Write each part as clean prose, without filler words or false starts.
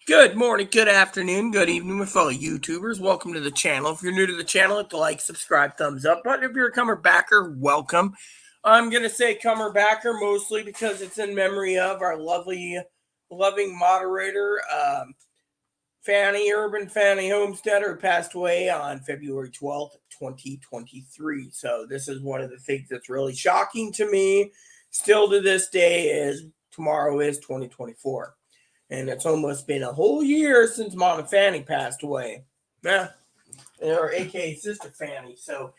Good morning, good afternoon, good evening, my fellow YouTubers. Welcome to the channel. If you're new to the channel, hit the like, subscribe, thumbs up button. If you're a comer backer, welcome. I'm going to say comer backer mostly because it's in memory of our loving moderator, Urban Fanny Homesteader, who passed away on February 12th, 2023. So this is one of the things that's really shocking to me still to this day is tomorrow is 2024. And it's almost been a whole year since Mama Fanny passed away. Yeah, or AKA Sister Fanny. So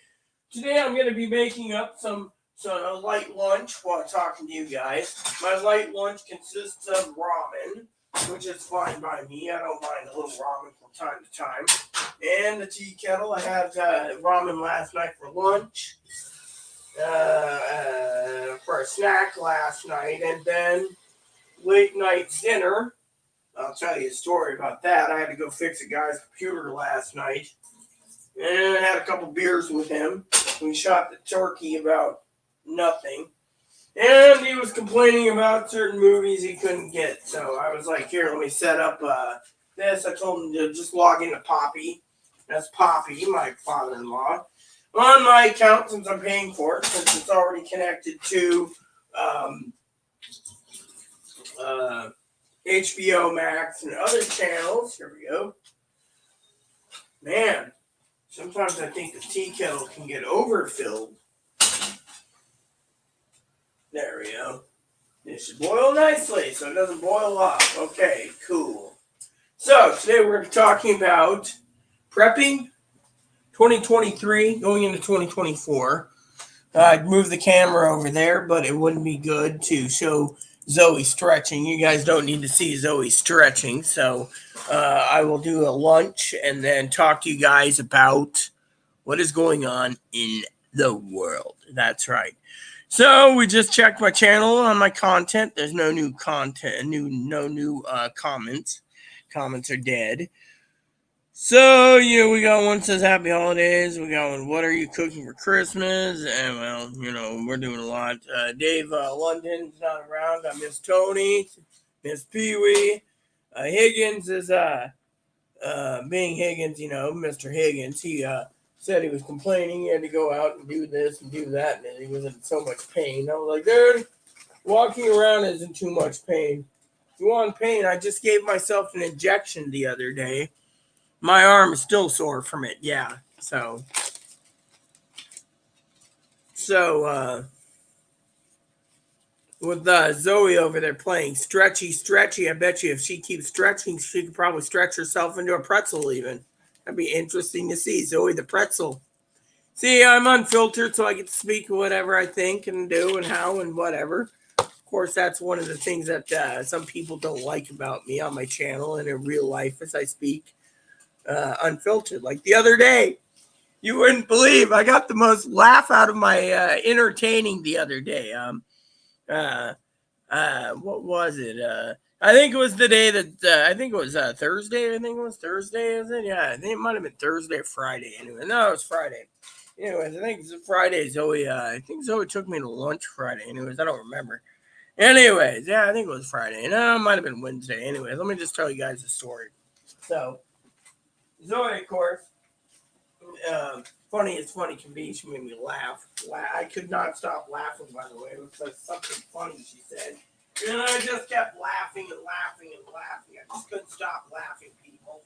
today I'm going to be making up some a light lunch while talking to you guys. My light lunch consists of ramen, which is fine by me. I don't mind a little ramen from time to time. And the tea kettle. I had ramen last night for lunch, for a snack last night, and then late night dinner. I'll tell you a story about that. I had to go fix a guy's computer last night, and I had a couple beers with him. We shot the turkey about nothing, and he was complaining about certain movies he couldn't get. So I was like, here, let me set up this. I told him to just log into Poppy. That's Poppy, my father-in-law, on my account since I'm paying for it, since it's already connected to HBO Max and other channels. Here we go. Man, sometimes I think the tea kettle can get overfilled. There we go. It should boil nicely so it doesn't boil off. Okay, cool. So today we're talking about prepping 2023 going into 2024. I'd move the camera over there, but it wouldn't be good to show Zoe stretching. You guys don't need to see Zoe stretching, so I will do a lunch and then talk to you guys about what is going on in the world. That's right. So we just checked my channel on my content. There's no new content, no new comments. Comments are dead. So, we got one says happy holidays. We got one, what are you cooking for Christmas? And, well, we're doing a lot. Dave London's not around. I miss Tony. Miss Pee-wee. Higgins is, being Higgins, Mr. Higgins. He said he was complaining. He had to go out and do this and do that. And he was in so much pain. I was like, dude, walking around isn't too much pain. If you want pain, I just gave myself an injection the other day. My arm is still sore from it, yeah. So with Zoe over there playing stretchy, I bet you if she keeps stretching, she could probably stretch herself into a pretzel even. That'd be interesting to see, Zoe the pretzel. See, I'm unfiltered, so I get to speak whatever I think and do and how and whatever. Of course, that's one of the things that some people don't like about me on my channel and in real life as I speak. Unfiltered. Like the other day, you wouldn't believe I got the most laugh out of my entertaining the other day. What was it? I think it was the day that I think it was Thursday. I think it was Thursday. Is it? Yeah, I think it might have been Thursday or Friday. Anyway, no, it was Friday. Anyways, I think it's Friday. Zoe, I think Zoe took me to lunch Friday. Anyways, I don't remember. Anyways, yeah, I think it was Friday. No, it might have been Wednesday. Anyways, let me just tell you guys the story. So. Zoe, of course, funny as funny can be, she made me laugh. I could not stop laughing, by the way. It was something funny she said. And I just kept laughing and laughing and laughing. I just couldn't stop laughing, people.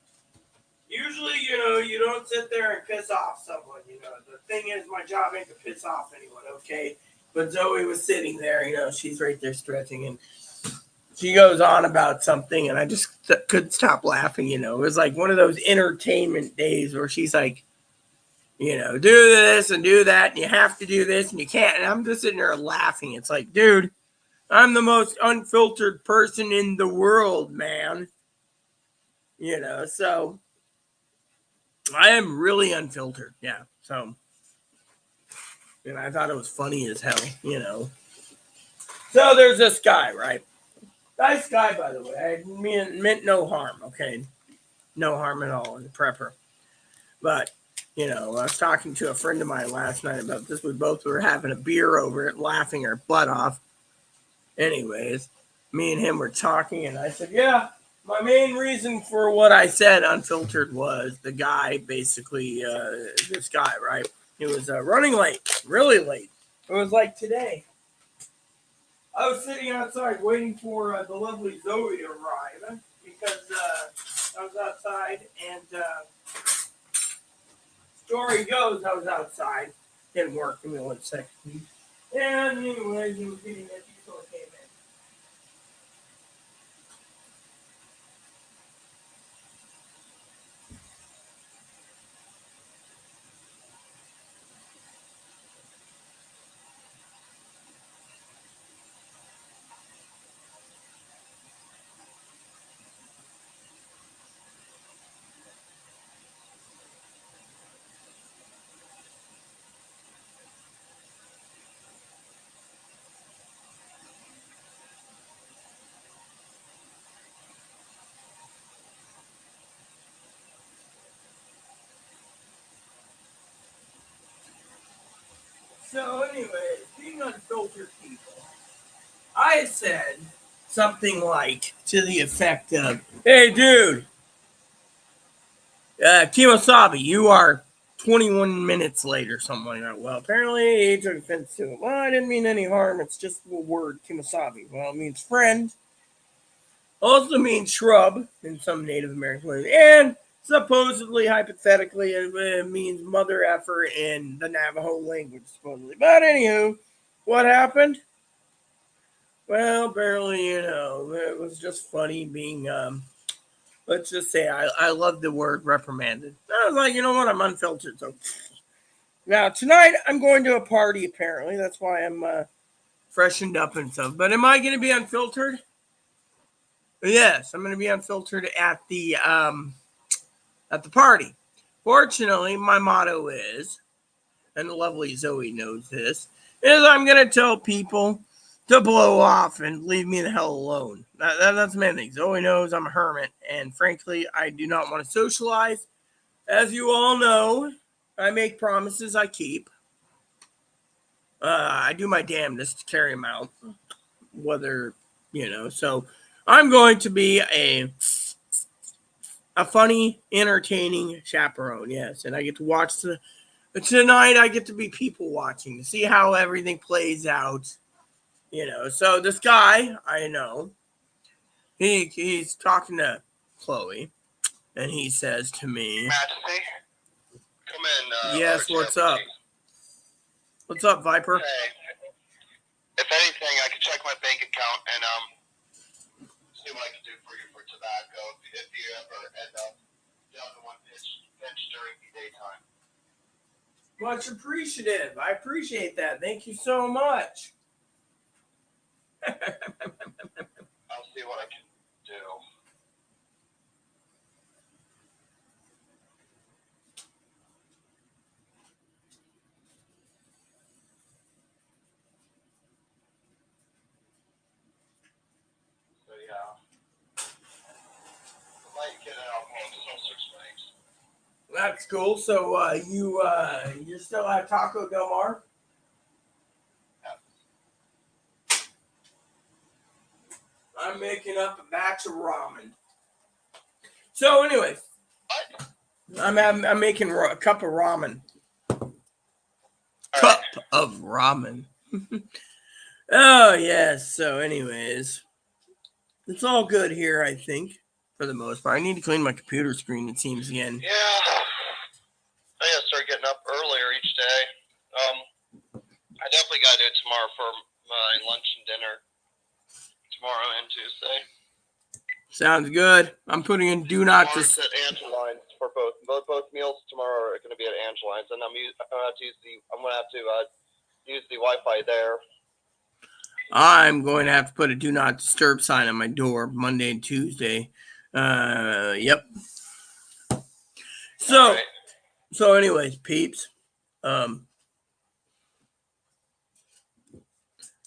Usually, you don't sit there and piss off someone. The thing is, my job ain't to piss off anyone, okay? But Zoe was sitting there, she's right there stretching, and she goes on about something, and I just couldn't stop laughing. It was like one of those entertainment days where she's like, do this and do that, and you have to do this, and you can't. And I'm just sitting there laughing. It's like, dude, I'm the most unfiltered person in the world, man. So I am really unfiltered. Yeah. So, and I thought it was funny as hell, So there's this guy, right? Nice guy, by the way. I meant no harm, okay? No harm at all in the prepper. But, I was talking to a friend of mine last night about this. We both were having a beer over it, laughing our butt off. Anyways, me and him were talking, and I said, yeah, My main reason for what I said unfiltered was the guy, basically, this guy, right? He was running late, really late. It was like today. I was sitting outside waiting for the lovely Zoe to arrive because I was outside, and story goes, I was outside. Didn't work. Give me 1 second, please. And anyways, it was getting empty, so I came in. So, anyways, being unfiltered people, I said something like to the effect of, "Hey, dude, Kimosabi, you are 21 minutes late," or something like that. Well, apparently he took offense to it. Well, I didn't mean any harm. It's just the word Kimosabi. Well, it means friend. Also means shrub in some Native American language. And supposedly, hypothetically, it means mother effer in the Navajo language, supposedly. But anywho, what happened? Well, apparently, it was just funny being, let's just say I love the word reprimanded. I was like, you know what? I'm unfiltered. So now tonight I'm going to a party, apparently. That's why I'm freshened up and stuff. But am I going to be unfiltered? Yes, I'm going to be unfiltered at the party. Fortunately, my motto is, and the lovely Zoe knows this, is I'm going to tell people to blow off and leave me the hell alone. That's the main thing. Zoe knows I'm a hermit, and frankly, I do not want to socialize. As you all know, I make promises I keep. I do my damnedest to carry them out, whether, so I'm going to be a funny, entertaining chaperone, yes, and I get to watch tonight. I get to be people watching to see how everything plays out, So this guy I know, he's talking to Chloe, and he says to me, Majesty, come in. "Yes, what's up? What's up, Viper?" Hey, if anything, I can check my bank account and see what I can do for you for tobacco if you ever end up down to one pinch during the daytime. Much appreciative. I appreciate that. Thank you so much. I'll see what I can do. So yeah, I might get an alcohol to all sorts of things. That's cool. So you're still at Taco Del Mar? Yeah. I'm making up a batch of ramen. So, anyways, What? I'm making a cup of ramen. Cup of ramen. Oh yes. So, anyways, it's all good here. I think for the most part. I need to clean my computer screen. It seems again. Yeah. I gotta start getting up earlier each day. I definitely gotta do it tomorrow for my lunch and dinner. Tomorrow and Tuesday. Sounds good. I'm putting in do not at Angeline's for both meals tomorrow are going to be at Angeline's, and I'm gonna have to use the Wi-Fi there. I'm going to have to put a do not disturb sign on my door Monday and Tuesday. Yep. So, right. So anyways, peeps.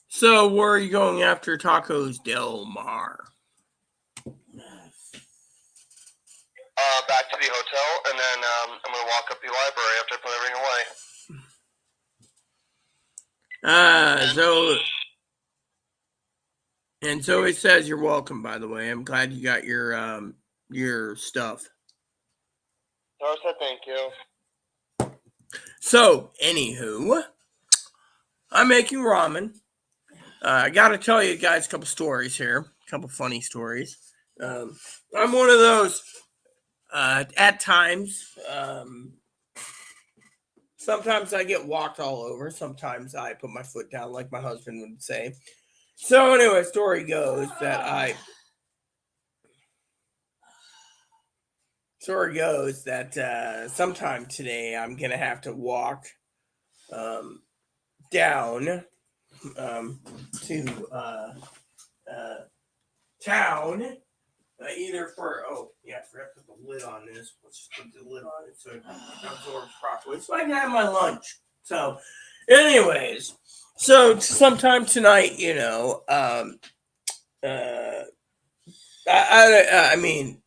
So where are you going after Tacos Del Mar? Back to the hotel, and then I'm gonna walk up the library after I put everything away. So And Zoe says you're welcome, by the way. I'm glad you got your stuff. So I said thank you. So, anywho, I'm making ramen. I got to tell you guys a couple stories here, a couple funny stories. I'm one of those, at times, sometimes I get walked all over. Sometimes I put my foot down, like my husband would say. So, anyway, story goes that sometime today I'm going to have to walk down to town. Either for I forgot to put the lid on this. Let's just put the lid on it so it absorbs properly, so I can have my lunch. So, anyways, so sometime tonight, I mean,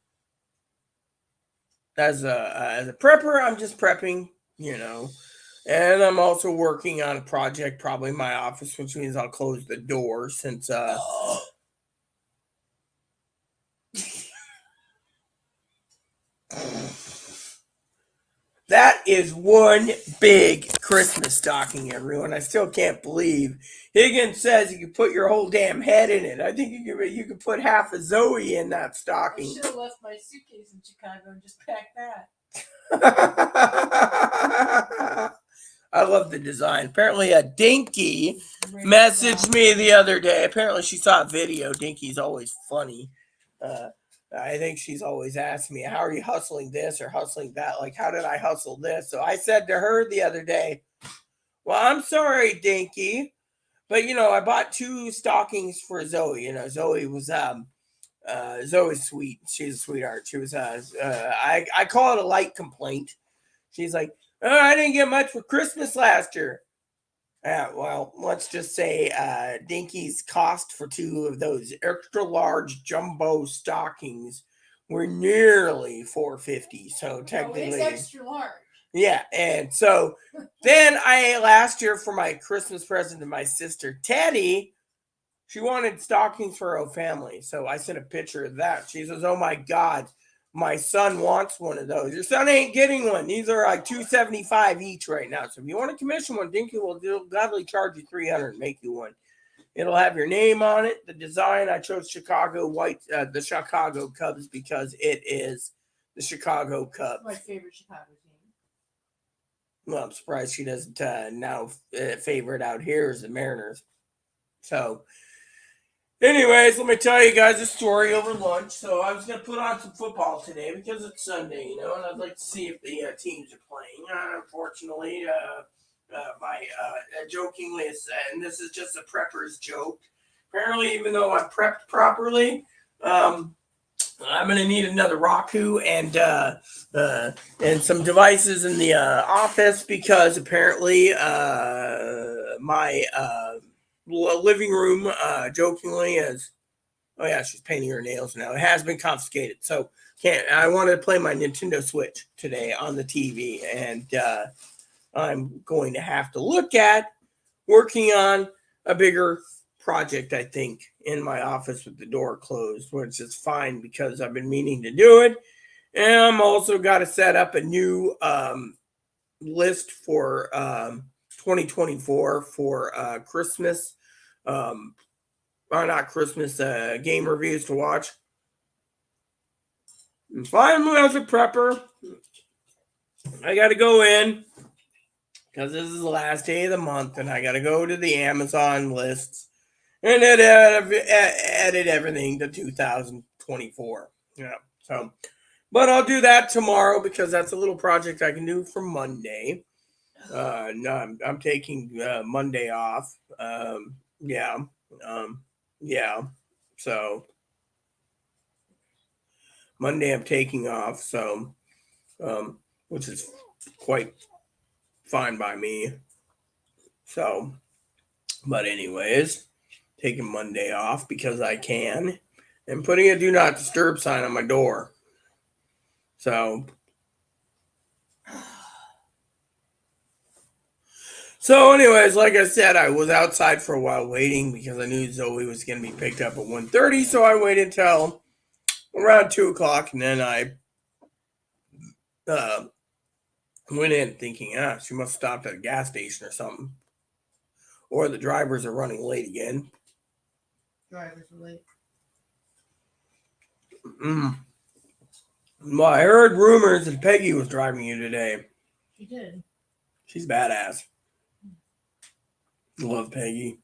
as a prepper, I'm just prepping, and I'm also working on a project, probably in my office, which means I'll close the door since that is one big Christmas stocking, everyone. I still can't believe Higgins says you could put your whole damn head in it. I think you could put half of Zoe in that stocking. I should have left my suitcase in Chicago and just packed that. I love the design. Apparently, a Dinky messaged me the other day. Apparently, she saw a video. Dinky's always funny. I think she's always asked me, how are you hustling this or hustling that? Like, how did I hustle this? So I said to her the other day, well, I'm sorry, Dinky, but, I bought 2 stockings for Zoe. Zoe was, Zoe's sweet. She's a sweetheart. She was, I call it a light complaint. She's like, oh, I didn't get much for Christmas last year. Well, let's just say Dinky's cost for 2 of those extra large jumbo stockings were nearly $4.50. So technically, it's extra large. Yeah, and so then last year for my Christmas present to my sister Teddy, she wanted stockings for her whole family. So I sent a picture of that. She says, "Oh my God, my son wants one of those. Your son ain't getting one. These are like $275 each right now. So if you want to commission one, Dinky will gladly charge you $300 and make you one. It'll have your name on it. The design, I chose Chicago white, the Chicago Cubs, because it is the Chicago Cubs. My favorite Chicago team. Well, I'm surprised she doesn't now favorite out here is the Mariners. So, anyways, let me tell you guys a story over lunch. So I was going to put on some football today because it's Sunday, and I'd like to see if the teams are playing. Unfortunately, my jokingly, and this is just a prepper's joke. Apparently, even though I'm prepped properly, I'm going to need another Roku and some devices in the office, because apparently my living room, jokingly, is, oh yeah, she's painting her nails now. It has been confiscated, so I wanted to play my Nintendo Switch today on the TV, and I'm going to have to look at working on a bigger project, I think, in my office with the door closed, which is fine because I've been meaning to do it. And I'm also got to set up a new list for 2024 for Christmas, or not Christmas, game reviews to watch. And finally, as a prepper, I got to go in, because this is the last day of the month, and I got to go to the Amazon lists and edit everything to 2024. Yeah. So, but I'll do that tomorrow, because that's a little project I can do for Monday. No, I'm taking Monday off. Yeah. So Monday I'm taking off. So, which is quite fine by me. So, but anyways, taking Monday off because I can, and putting a do not disturb sign on my door. So So, anyways, like I said, I was outside for a while waiting because I knew Zoe was going to be picked up at 1:30. So I waited till around 2 o'clock, and then I uh, went in thinking, she must have stopped at a gas station or something, or the drivers are running late again. Drivers were late. Well, I heard rumors that Peggy was driving you today. She did. She's badass. Love Peggy.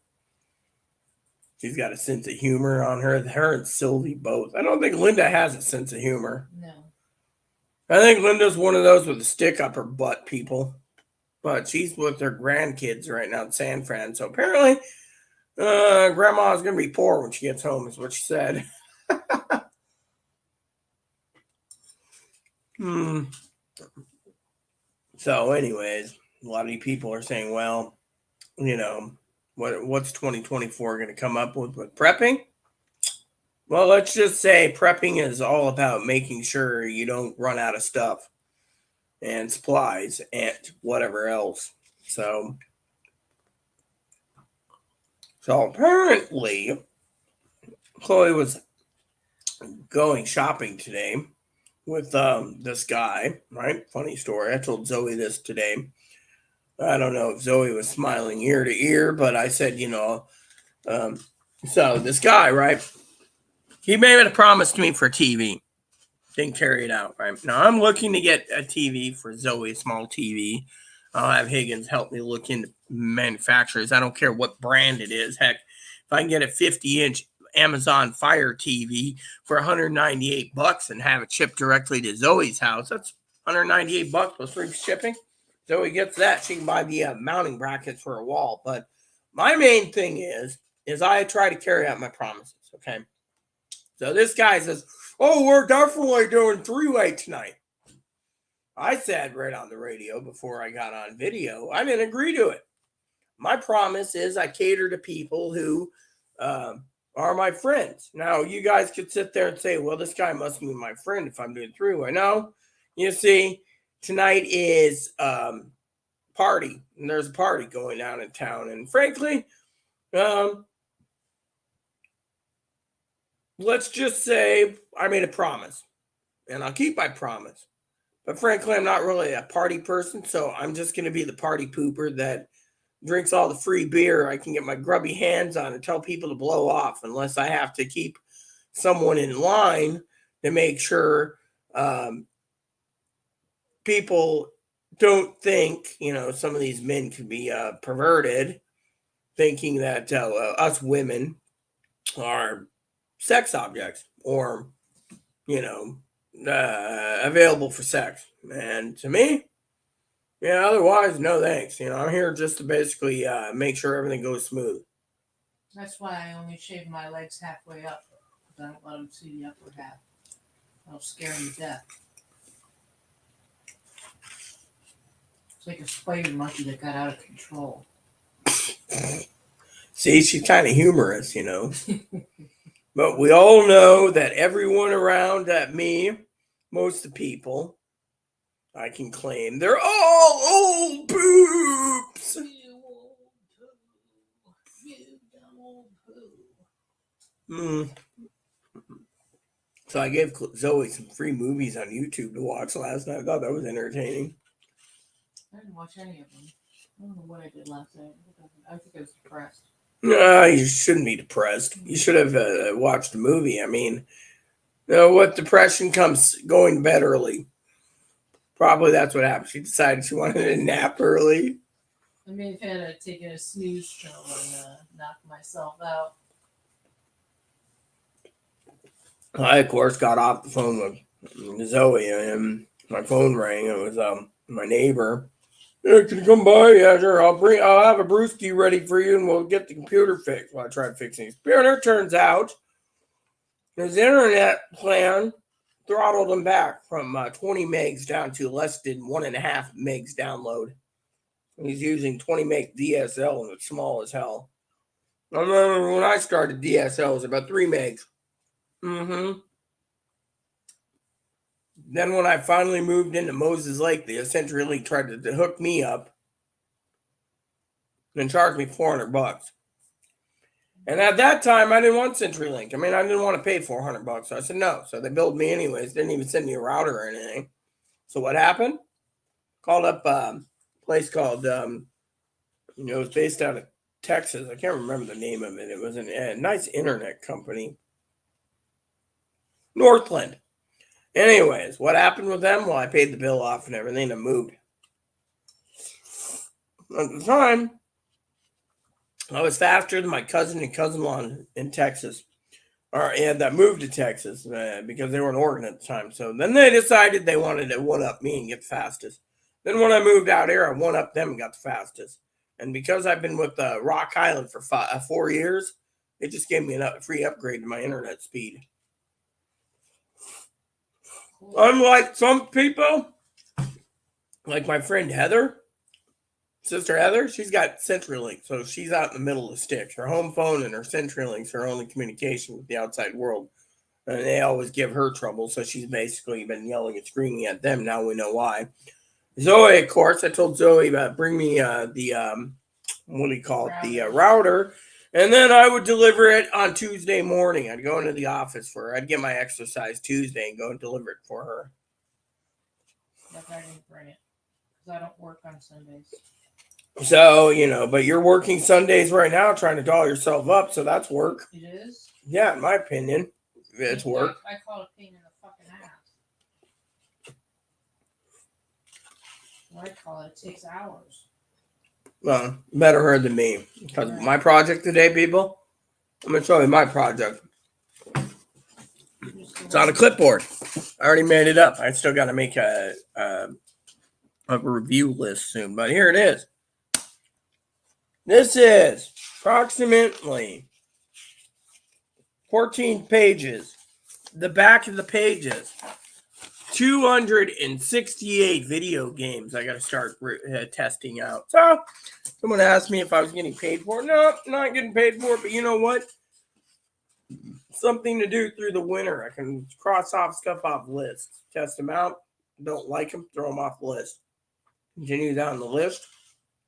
She's got a sense of humor on her. Her and Sylvie both. I don't think Linda has a sense of humor. No. I think Linda's one of those with a stick up her butt people. But she's with her grandkids right now in San Fran. So apparently, Grandma's going to be poor when she gets home, is what she said. So, anyways, a lot of you people are saying, well, what's 2024 going to come up with prepping? Well, let's just say prepping is all about making sure you don't run out of stuff and supplies and whatever else. So apparently, Chloe was going shopping today with this guy, right? Funny story. I told Zoe this today. I don't know if Zoe was smiling ear to ear, but I said, so this guy, right? He made a promise to me for TV. Didn't carry it out, right? Now I'm looking to get a TV for Zoe, a small TV. I'll have Higgins help me look into manufacturers. I don't care what brand it is. Heck, if I can get a 50-inch Amazon Fire TV for $198 and have it shipped directly to Zoe's house, that's $198 plus free shipping. Zoe gets that. She can buy the mounting brackets for a wall. But my main thing is I try to carry out my promises, okay? So this guy says, oh, we're definitely doing three-way tonight. I said right on the radio before I got on video, I didn't agree to it. My promise is I cater to people who are my friends. Now, you guys could sit there and say, well, this guy must be my friend if I'm doing three-way. No, you see, tonight is party, and there's a party going down in town. And frankly, let's just say I made a promise, and I'll keep my promise. But frankly, I'm not really a party person, so I'm just going to be the party pooper that drinks all the free beer I can get my grubby hands on and tell people to blow off, unless I have to keep someone in line to make sure people don't think, some of these men can be perverted, thinking that us women are sex objects or, available for sex. And to me, otherwise, no thanks. I'm here just to basically make sure everything goes smooth. That's why I only shave my legs halfway up. I don't let them see the upper half. I'll scare them to death. It's like a spider monkey that got out of control. See, she's kind of humorous, But we all know that everyone around me, most of the people, I can claim, they're all old poops. You old poo. You dumb old poo. So I gave Zoe some free movies on YouTube to watch last night. I thought that was entertaining. I didn't watch any of them. I don't know what I did last night. I think I was depressed. No, you shouldn't be depressed. You should have watched a movie. I mean, what depression comes going to bed early. Probably that's what happened. She decided she wanted to nap early. I may have had taken a snooze pill and knocked myself out. I, of course, got off the phone with Zoe, and my phone rang. It was my neighbor. Yeah, can you come by? Yeah, sure. I'll have a brewski ready for you, and we'll get the computer fixed. Well, I tried fixing his computer. Turns out his internet plan throttled him back from 20 megs down to less than 1.5 megs download. He's using 20 meg DSL, and it's small as hell. I remember when I started DSL, it was about 3 megs. Then when I finally moved into Moses Lake, they essentially tried to hook me up. and charged me $400. And at that time, I didn't want CenturyLink. I mean, I didn't want to pay $400. So I said no. So they billed me anyways. Didn't even send me a router or anything. So what happened? Called up a place called, it was based out of Texas. I can't remember the name of it. It was a nice internet company. Northland. Anyways, what happened with them? Well, I paid the bill off and everything and moved. At the time, I was faster than my cousin and cousin-in-law in Texas. And that moved to Texas because they were in Oregon at the time. So then they decided they wanted to one-up me and get the fastest. Then when I moved out here, I one-upped them and got the fastest. And because I've been with Rock Island for 4 years, it just gave me a free upgrade to my internet speed. Cool. Unlike some people, like my friend Heather, Sister Heather, she's got CenturyLink, so she's out in the middle of the sticks. Her home phone and her CenturyLink's her only communication with the outside world. And they always give her trouble, so she's basically been yelling and screaming at them. Now we know why. Zoe, of course, I told Zoe about bring me the router, and then I would deliver it on Tuesday morning. I'd go into the office for her. I'd get my exercise Tuesday and go and deliver it for her. Yep, I didn't bring it because I don't work on Sundays. So, but you're working Sundays right now trying to doll yourself up, so that's work. It is? Yeah, in my opinion, it's work. I call it a pain in the fucking ass. What I call it takes hours. Well, better her than me. Because my project today, people, I'm going to show you my project. It's on a clipboard. I already made it up. I still got to make a review list soon, but here it is. This is approximately 14 pages. The back of the pages. 268 video games I got to start testing out. So, someone asked me if I was getting paid for it. No, not getting paid for it, but you know what? Something to do through the winter. I can cross off stuff off lists. Test them out. Don't like them, throw them off the list. Continue down the list.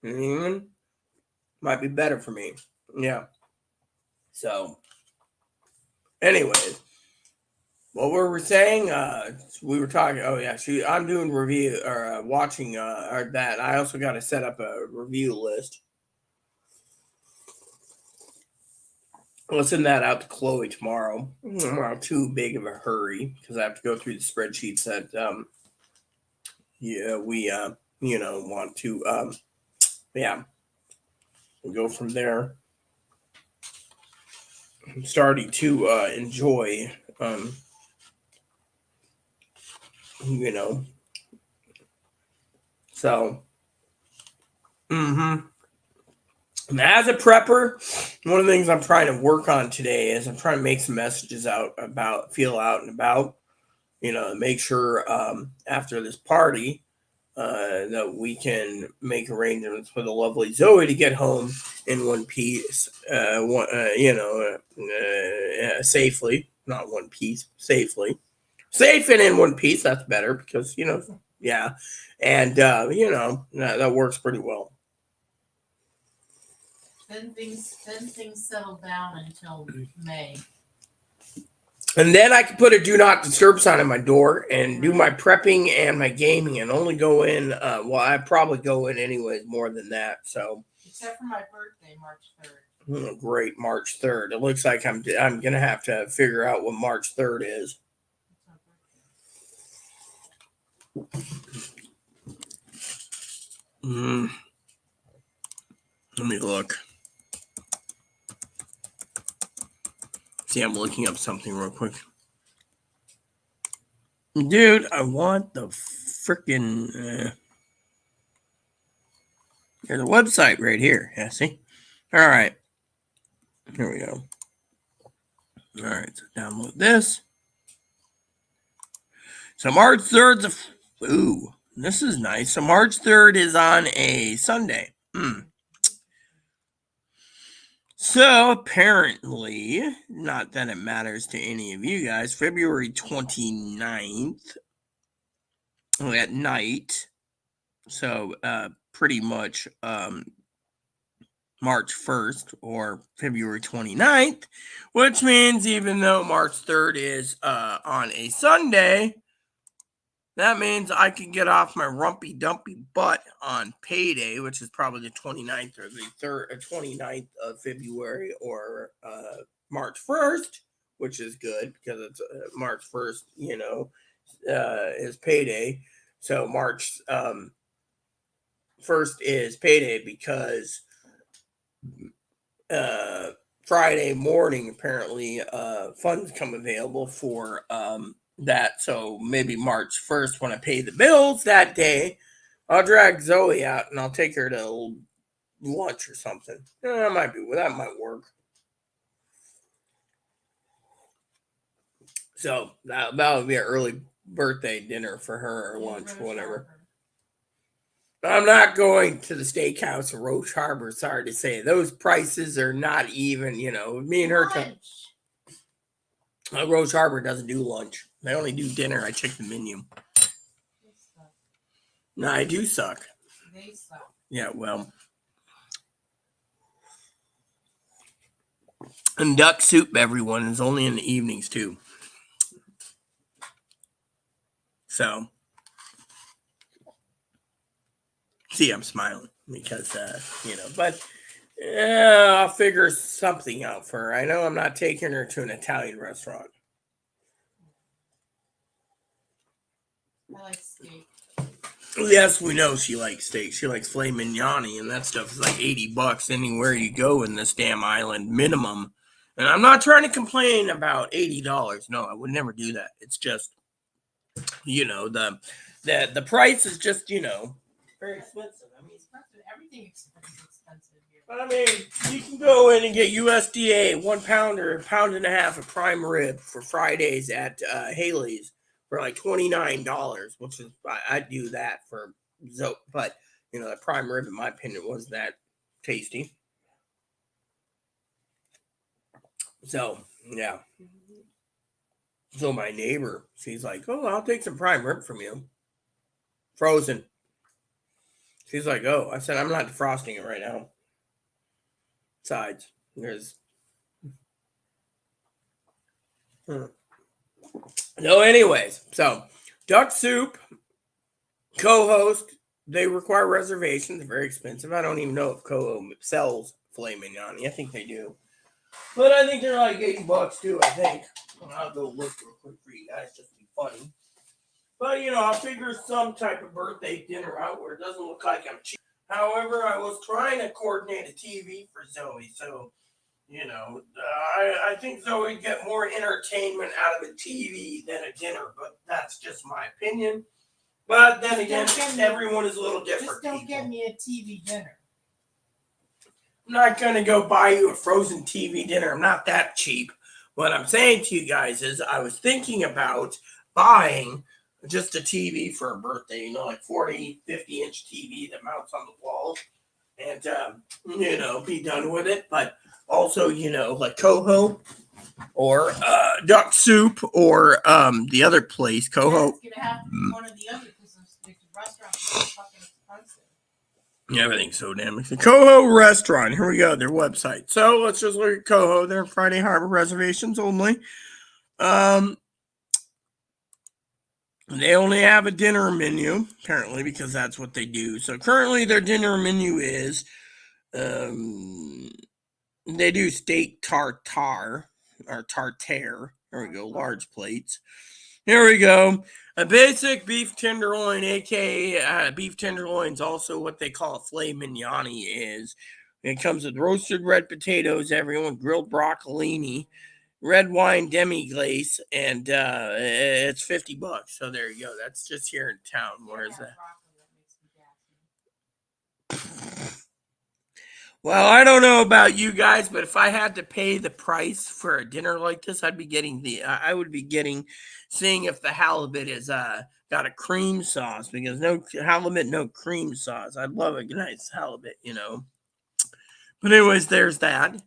Might be better for me. Yeah. So, anyways, what were we saying? We were talking. Oh yeah, I'm doing review or watching or that. I also got to set up a review list. I'll send that out to Chloe tomorrow. I'm not too big of a hurry because I have to go through the spreadsheets that we want to we'll go from there. I'm starting to enjoy so And as a prepper, one of the things I'm trying to work on today is I'm trying to make some messages feel out and about, make sure after this party that we can make arrangements for the lovely Zoe to get home in one piece, safely, not one piece, safely. Safe and in one piece, that's better because, yeah. And, that works pretty well. Then things settle down until May. And then I can put a do not disturb sign on my door and do my prepping and my gaming and only go in. I probably go in anyways more than that. So except for my birthday, March 3rd. Great, March 3rd. It looks like I'm gonna have to figure out what March 3rd is. Let me look. See, I'm looking up something real quick. Dude, I want the freaking... there's a website right here. Yeah, see? All right. Here we go. All right, so download this. So March 3rd, ooh, this is nice. So March 3rd is on a Sunday. So apparently, not that it matters to any of you guys, February 29th at night. So pretty much March 1st or February 29th, which means even though March 3rd is on a Sunday, that means I can get off my rumpy dumpy butt on payday, which is probably the 29th or the 29th of February or March 1st, which is good because it's March 1st, is payday. So March 1st is payday because Friday morning, apparently, funds come available for that. So maybe March 1st, when I pay the bills that day, I'll drag Zoe out and I'll take her to lunch or something. That might work. So that would be an early birthday dinner for her or lunch, whatever. I'm not going to the steakhouse in Roche Harbor. Sorry to say, those prices are not even. Me and her. Roche Harbor doesn't do lunch. They only do dinner. I checked the menu. No, I do suck. They suck. Yeah, well. And duck soup, everyone, is only in the evenings, too. So. See, I'm smiling because, but I'll figure something out for her. I know I'm not taking her to an Italian restaurant. I like steak. Yes, we know she likes steak. She likes filet mignon, and that stuff is like $80 anywhere you go in this damn island, minimum. And I'm not trying to complain about $80. No, I would never do that. It's just, the price is just, very expensive. I mean, everything is expensive here. I mean, you can go in and get USDA 1 pound or 1.5 pounds of prime rib for Fridays at Haley's for like $29, which is I'd do that for Zoe. But the prime rib, in my opinion, wasn't that tasty. So yeah. So my neighbor, she's like, "Oh, I'll take some prime rib from you, frozen." She's like, "Oh," I said, "I'm not defrosting it right now." Besides, there's no, anyways. So, duck soup, co-host. They require reservations. They're very expensive. I don't even know if Coho sells filet mignon. I think they do, but I think they're like $80 too. I think. I'll go look real quick for you guys just to be funny. But I'll figure some type of birthday dinner out where it doesn't look like I'm cheap. However, I was trying to coordinate a TV for Zoe, so I think Zoe would get more entertainment out of a TV than a dinner, but that's just my opinion. But then again, everyone is a little different. Just don't get me a TV dinner. I'm not going to go buy you a frozen TV dinner. I'm not that cheap. What I'm saying to you guys is I was thinking about buying just a TV for a birthday, like 40, 50-inch TV that mounts on the wall and, be done with it. But also, like Coho or duck soup or the other place, Coho. It's going to have to be one or the other because the restaurant is fucking expensive. Everything's so damn expensive. Coho Restaurant. Here we go. Their website. So let's just look at Coho. They're Friday Harbor reservations only. They only have a dinner menu, apparently, because that's what they do. So currently their dinner menu is they do steak tartare or tartare. There we go, large plates. Here we go. A basic beef tenderloin, aka beef tenderloin's also what they call a filet mignon is. It comes with roasted red potatoes, everyone, grilled broccolini, red wine demi-glace, and it's $50. So there you go. That's just here in town. Where is that? Well, I don't know about you guys, but if I had to pay the price for a dinner like this, I would be getting, seeing if the halibut is got a cream sauce, because no halibut, no cream sauce. I'd love a nice halibut, But anyways, there's that.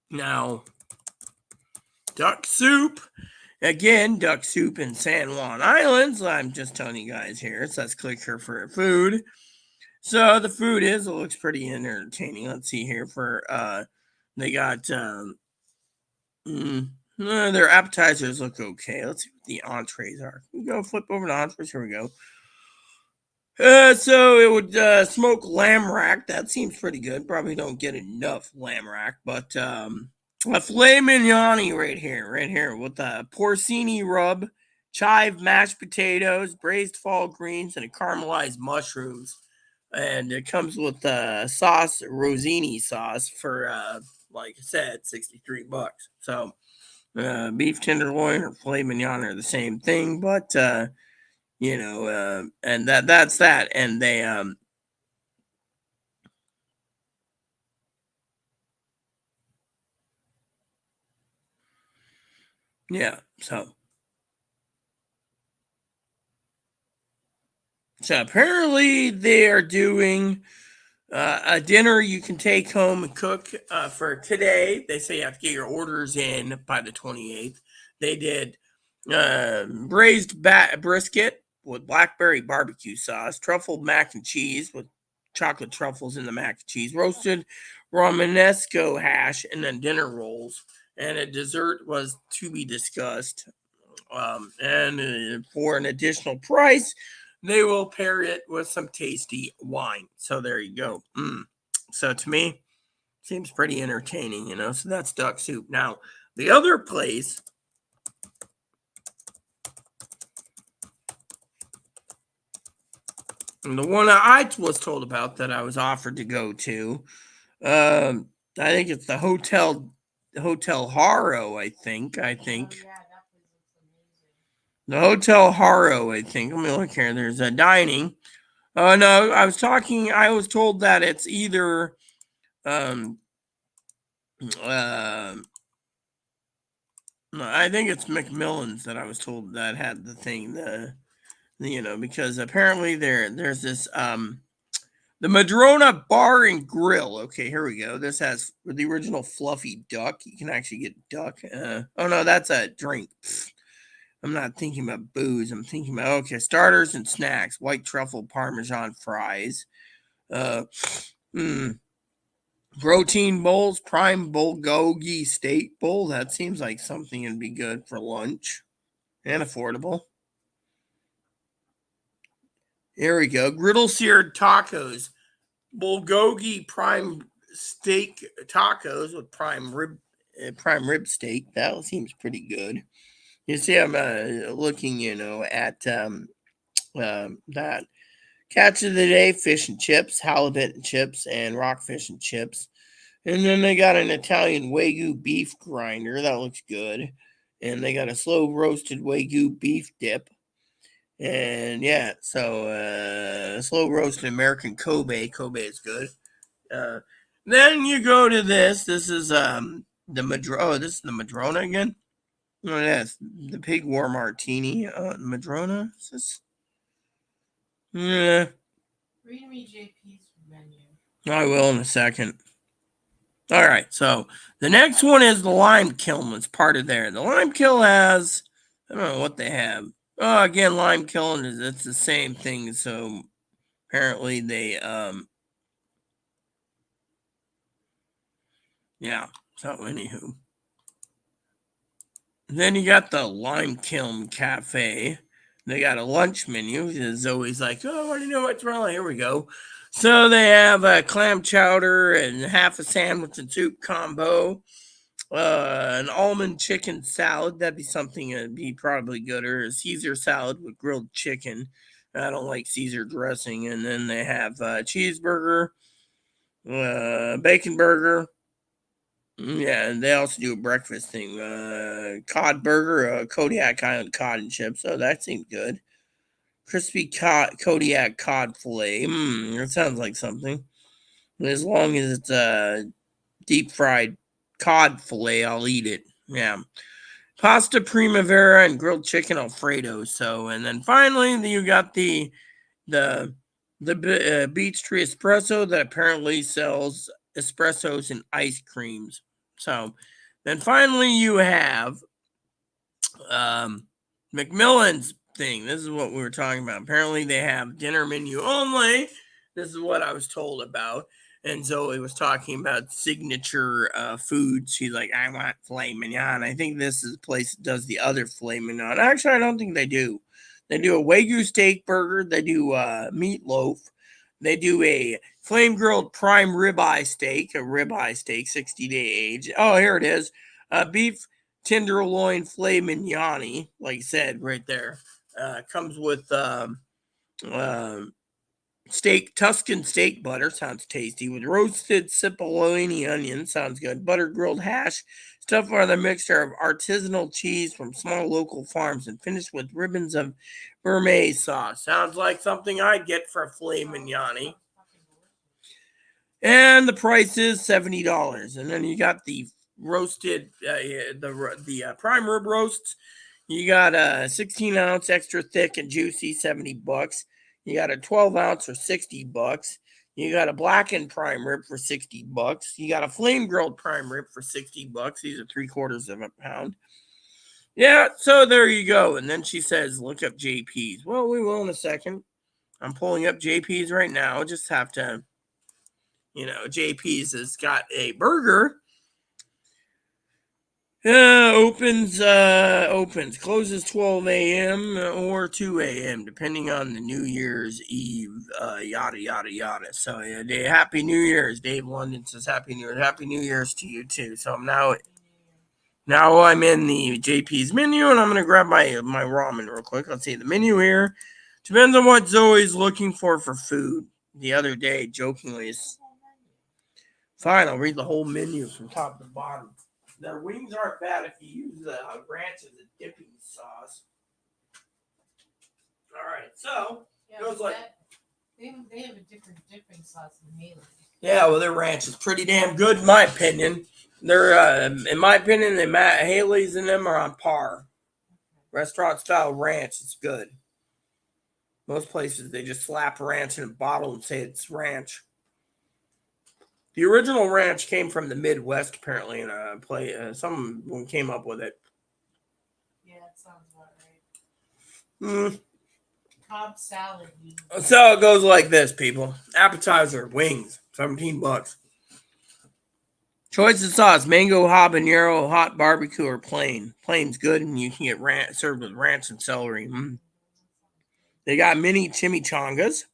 Now, duck soup. Again, duck soup in San Juan Islands. I'm just telling you guys here. So let's click here for food. So the food it looks pretty entertaining. Let's see here they got their appetizers look okay. Let's see what the entrees are. We go flip over to entrees. Here we go. So it would smoke lamb rack. That seems pretty good. Probably don't get enough lamb rack, but a filet mignon right here with a porcini rub, chive mashed potatoes, braised fall greens, and a caramelized mushrooms. And it comes with sauce, rosini sauce for like I said, $63. So beef tenderloin or filet mignon are the same thing, but and that's that. And they yeah, so apparently they are doing a dinner you can take home and cook for today. They say you have to get your orders in by the 28th. They did braised brisket with blackberry barbecue sauce, truffle mac and cheese with chocolate truffles in the mac and cheese, roasted romanesco hash, and then dinner rolls. And a dessert was to be discussed. And for an additional price, they will pair it with some tasty wine. So there you go. So to me, seems pretty entertaining, So that's duck soup. Now, the other place, and the one I was told about that I was offered to go to, I think it's the Hotel Haro. I think. Oh, yeah, that place looks amazing. The Hotel Haro. I think. Let me look here. There's a dining. Oh no, I was told that it's either um uh I think it's McMillan's that I was told that had the thing because apparently there's this the Madrona Bar and Grill. Okay, here we go. This has the original fluffy duck. You can actually get duck. Oh no, that's a drink. I'm not thinking about booze. I'm thinking about okay, starters and snacks. White truffle parmesan fries. Uh Protein bowls, prime bulgogi steak bowl. That seems like something that'd be good for lunch and affordable. Here we go. Griddle seared tacos. Bulgogi prime steak tacos with prime rib steak. That seems pretty good. You see, I'm looking, at that catch of the day: fish and chips, halibut and chips, and rockfish and chips. And then they got an Italian Wagyu beef grinder. That looks good. And they got a slow roasted Wagyu beef dip. And yeah, so slow roasted American Kobe. Kobe is good. Uh, then you go to this. This is the Madrona. Oh, this is the Madrona again. Oh, yes, the pig war martini. Madrona. Is this? Yeah, Read me JP's menu. I will in a second. All right, so the next one is the lime kiln. It's part of there. The lime kiln has I don't know what they have. Oh, again, lime kiln is it's the same thing. So apparently they yeah. So anywho, then you got the Lime Kiln Cafe. They got a lunch menu. It's always like, oh, I want to know what's wrong. Here we go. So they have a clam chowder and half a sandwich and soup combo. An almond chicken salad. That'd be something that'd be probably good. Or a Caesar salad with grilled chicken. I don't like Caesar dressing. And then they have a cheeseburger, bacon burger, yeah, and they also do a breakfast thing. Cod burger, Kodiak Island cod and chips. Oh, that seems good. Crispy Kodiak cod fillet. That sounds like something. As long as it's deep fried cod fillet, I'll eat it. Yeah. Pasta primavera and grilled chicken Alfredo. So, and then finally, you got the Beach Tree Espresso that apparently sells espressos and ice creams. So then finally you have McMillan's thing. This is what we were talking about. Apparently they have dinner menu only. This is what I was told about. And Zoe was talking about signature foods. She's like, I want filet mignon. I think this is a place that does the other filet mignon. Actually, I don't think they do. They do a Wagyu steak burger. They do meatloaf. They do a flame grilled prime ribeye steak, 60-day age. Oh, here it is. Beef tenderloin filet mignon, like I said right there. Comes with Tuscan steak butter, sounds tasty, with roasted cipollini onion, sounds good. Butter grilled hash, stuffed with a mixture of artisanal cheese from small local farms, and finished with ribbons of Burmese sauce. Sounds like something I'd get for a filet mignon. And the price is $70. And then you got the roasted, the prime rib roasts. You got a 16-ounce extra thick and juicy, $70. You got a 12-ounce for $60. You got a blackened prime rib for $60. You got a flame grilled prime rib for $60. These are 3/4 of a pound. Yeah, so there you go. And then she says, look up JP's. Well, we will in a second. I'm pulling up JP's right now. Just have to, JP's has got a burger. Opens, closes 12 a.m. or 2 a.m. depending on the New Year's Eve, yada, yada, yada. So, Happy New Year's. Dave London says Happy New Year's. Happy New Year's to you, too. So, now I'm in the JP's menu, and I'm going to grab my ramen real quick. Let's see the menu here. Depends on what Zoe's looking for food. The other day, jokingly, fine, I'll read the whole menu from top to bottom. Their wings aren't bad if you use the ranch as a dipping sauce. All right, so Yeah, goes like they have a different dipping sauce than Haley's. Yeah, well, their ranch is pretty damn good in my opinion. They're in my opinion, Haley's and them are on par. Restaurant style ranch is good. Most places they just slap ranch in a bottle and say it's ranch. The original ranch came from the Midwest, apparently, and someone came up with it. Yeah, that sounds about right. Mm. Cobb salad. So it goes like this, people. Appetizer, wings, $17. Choice of sauce: mango, habanero, hot barbecue, or plain. Plain's good, and you can get served with ranch and celery. They got mini chimichangas.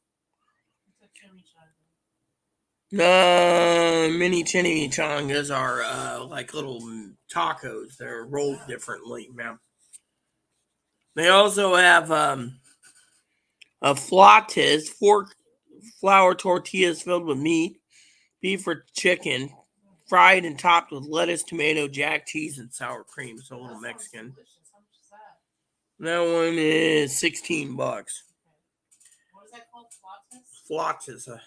Mini chimichangas are like little tacos. They're rolled differently, man. They also have flautas, 4 flour tortillas filled with meat, beef or chicken, fried and topped with lettuce, tomato, jack cheese, and sour cream. So a little Mexican. How much is that? That one is $16. What is that called? Flautas? Flautas. Is it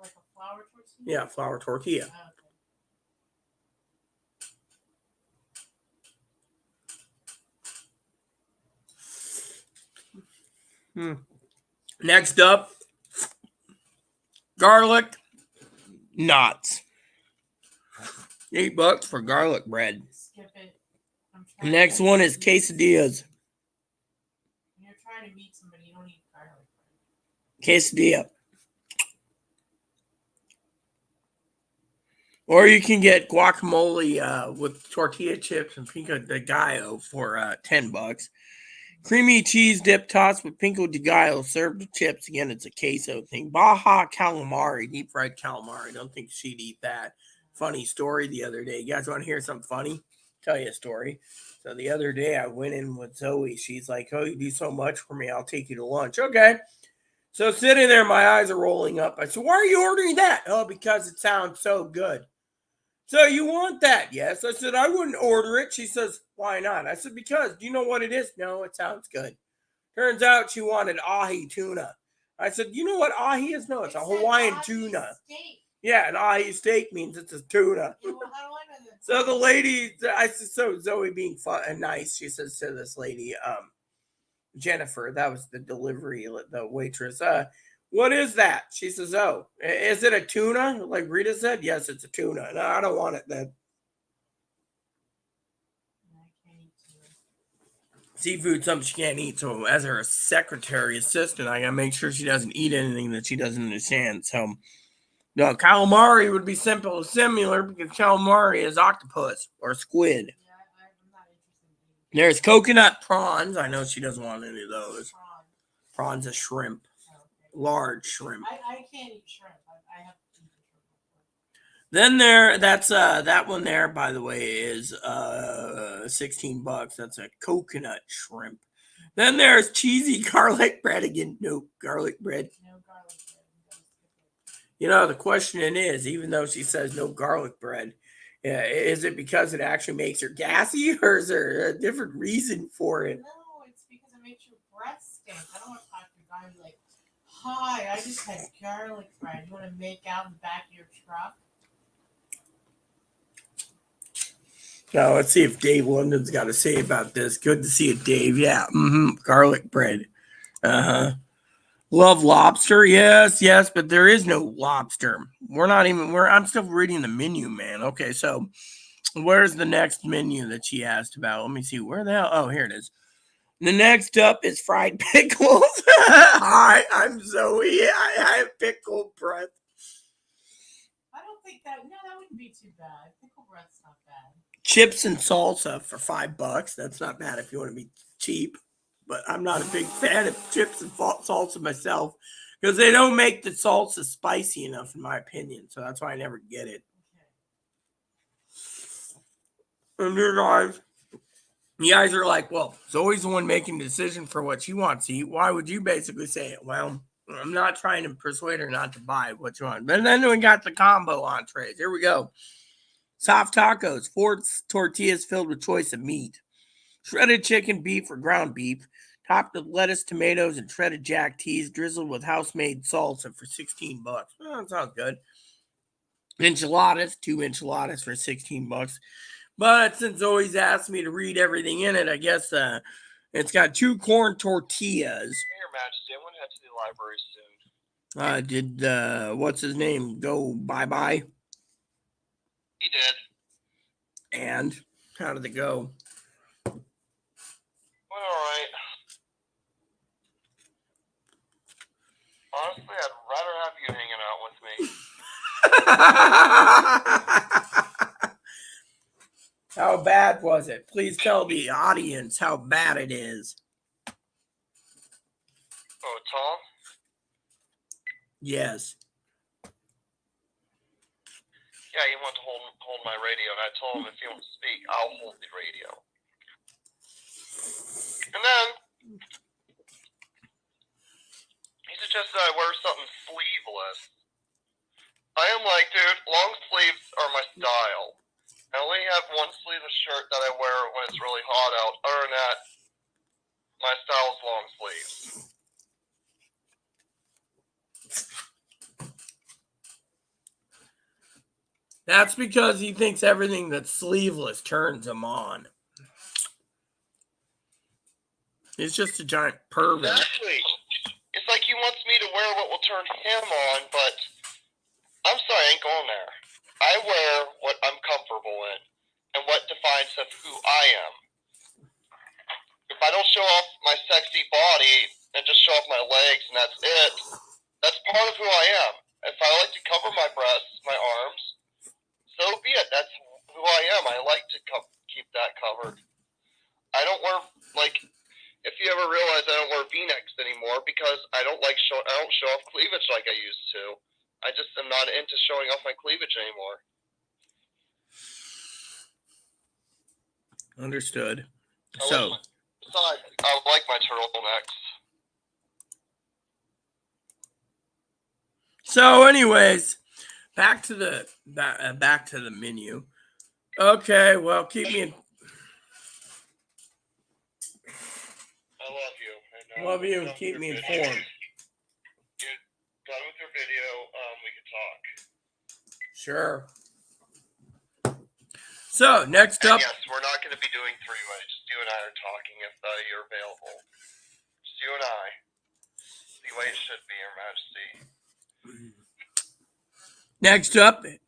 like a flour tortilla? Yeah, flour tortilla. Oh, okay. Next up, garlic knots. $8 for garlic bread. Skip it. Next one is quesadillas. When you're trying to meet somebody, you don't eat garlic bread. Quesadilla. Or you can get guacamole with tortilla chips and pico de gallo for $10. Creamy cheese dip tossed with pico de gallo served with chips. Again, it's a queso thing. Baja calamari, deep fried calamari. Don't think she'd eat that. Funny story the other day. You guys want to hear something funny? Tell you a story. So the other day I went in with Zoe. She's like, oh, you do so much for me. I'll take you to lunch. Okay. So sitting there, my eyes are rolling up. I said, why are you ordering that? Oh, because it sounds so good. So you want that? Yes. I said, I wouldn't order it. She says, why not? I said, because do you know what it is? No, it sounds good. Turns out she wanted ahi tuna. I said, you know what ahi is? No, it's a Hawaiian tuna. Steak. Yeah, an ahi steak means it's a tuna. Yeah, well, how do I know that? So the lady, I said, so Zoe being fun and nice, she says to this lady, Jennifer, that was the delivery, the waitress, what is that? She says, oh, is it a tuna? Like Rita said, yes, it's a tuna. No, I don't want it then. Seafood's something she can't eat. So as her secretary assistant, I gotta make sure she doesn't eat anything that she doesn't understand. So no, calamari would be similar because calamari is octopus or squid. Yeah, I'm not interested in eating. There's coconut prawns. I know she doesn't want any of those. Prawns are shrimp, Oh, okay. large shrimp. I can't eat shrimp. I have to eat shrimp. Then that one there, by the way, is $16. That's a coconut shrimp. Then there's cheesy garlic bread again. No garlic bread. No garlic bread. You know, the question is, even though she says no garlic bread, is it because it actually makes her gassy, or is there a different reason for it? No, it's because it makes your breath stink. I don't want to talk to a guy and be like, "Hi, I just had garlic bread. You want to make out in the back of your truck?" Now, let's see if Dave London's got to say about this. Good to see you, Dave. Yeah, garlic bread. Love lobster. Yes, but there is no lobster. I'm still reading the menu, man. Okay, so where's the next menu that she asked about? Let me see. Where the hell? Oh, here it is. The next up is fried pickles. Hi, I'm Zoe. I have pickle breath. I don't think that wouldn't be too bad. Pickle breath's not bad. Chips and salsa for $5. That's not bad if you want to be cheap. But I'm not a big fan of chips and salsa myself because they don't make the salsa spicy enough, in my opinion. So that's why I never get it. Okay. And you guys are like, well, Zoe's the one making the decision for what she wants to eat. Why would you basically say it? Well, I'm not trying to persuade her not to buy what you want. But then we got the combo entrees. Here we go. Soft tacos, 4 tortillas filled with choice of meat. Shredded chicken, beef, or ground beef, topped with lettuce, tomatoes, and shredded jack teas, drizzled with house-made salsa for $16. Oh, that sounds good. Enchiladas, 2 enchiladas for $16. But since Zoe's asked me to read everything in it, I guess it's got 2 corn tortillas. Your Majesty, I'm going to head to the library soon. Did what's his name go bye-bye? He did. And how did it go? Well, all right. Honestly, I'd rather have you hanging out with me. How bad was it? Please tell the audience how bad it is. Oh, Tom? Yes. Yeah, he wanted to hold my radio, and I told him if he wants to speak, I'll hold the radio. And then he suggested I wear something sleeveless. I am like, dude, long sleeves are my style. I only have one sleeveless shirt that I wear when it's really hot out. Other than that, my style is long sleeves. That's because he thinks everything that's sleeveless turns him on. He's just a giant pervert. Exactly. It's like he wants me to wear what will turn him on, but I'm sorry, I ain't going there. I wear what I'm comfortable in and what defines of who I am. If I don't show off my sexy body and just show off my legs and that's it, that's part of who I am. If I like to cover my breasts, my arms, so be it. That's who I am. I like to keep that covered. I don't wear, like, if you ever realize I don't wear V-necks anymore because I don't show off cleavage like I used to. I just am not into showing off my cleavage anymore. Understood. Besides, I like my turtlenecks. So, anyways, back to the menu. Okay, well, keep me in. I love you. And, Love you and keep me informed. You're done with your video. We can talk. Sure. So, next up. And yes, we're not going to be doing three-way. Just you and I are talking if you're available. Just you and I. The way it should be, Your Majesty. Next up. I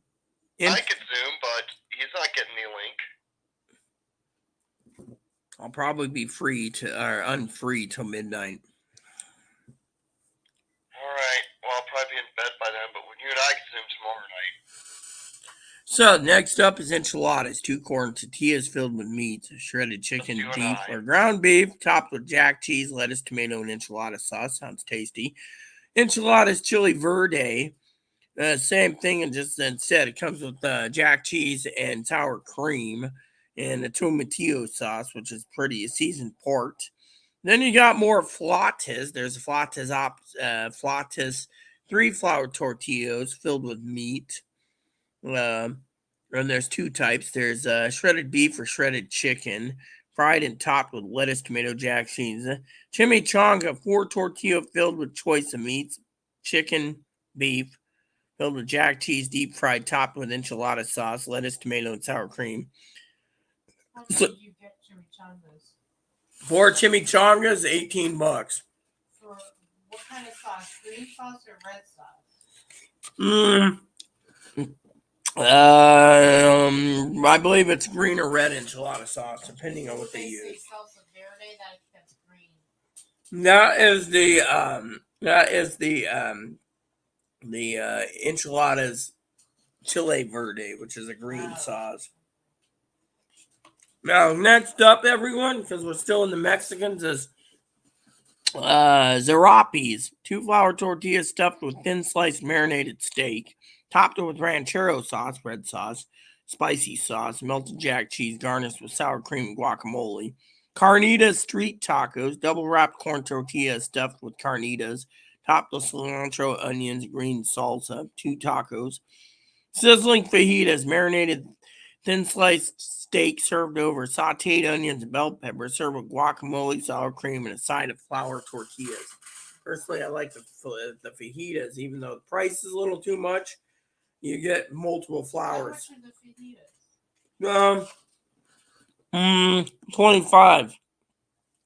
could Zoom, but he's not getting the link. I'll probably be unfree till midnight. All right. Well, I'll probably be in bed by then, but when you and I can Zoom tomorrow night. So next up is enchiladas, 2 corn tortillas filled with meat, shredded chicken, You and beef, I. or ground beef, topped with jack cheese, lettuce, tomato, and enchilada sauce. Sounds tasty. Enchiladas chili verde, same thing, and just instead it comes with jack cheese and sour cream and a tomatillo sauce, which is pretty seasoned pork. Then you got more flautas. There's flautas, 3 flour tortillas filled with meat. And there's 2 types. There's shredded beef or shredded chicken, fried and topped with lettuce, tomato, jack cheese. Chimichanga, 4 tortilla filled with choice of meats, chicken, beef, filled with jack cheese, deep fried, topped with enchilada sauce, lettuce, tomato, and sour cream. How much So, did you get chimichangas? 4 chimichangas, $18. For what kind of sauce? Green sauce or red sauce? I believe it's green or red enchilada sauce, depending on what they use. Say salsa verde, that's green. That is the enchiladas chile verde, which is a green sauce. Now, next up, everyone, because we're still in the Mexicans, is zarapis, 2 flour tortillas stuffed with thin sliced marinated steak, topped with ranchero sauce, red sauce, spicy sauce, melted jack cheese, garnished with sour cream and guacamole. Carnitas street tacos, double wrapped corn tortillas stuffed with carnitas, topped with cilantro, onions, green salsa, 2 tacos. Sizzling fajitas, marinated thin sliced steak served over sauteed onions and bell peppers, served with guacamole, sour cream, and a side of flour tortillas. Personally, I like the fajitas, even though the price is a little too much. You get multiple flours. How much are the fajitas? 25.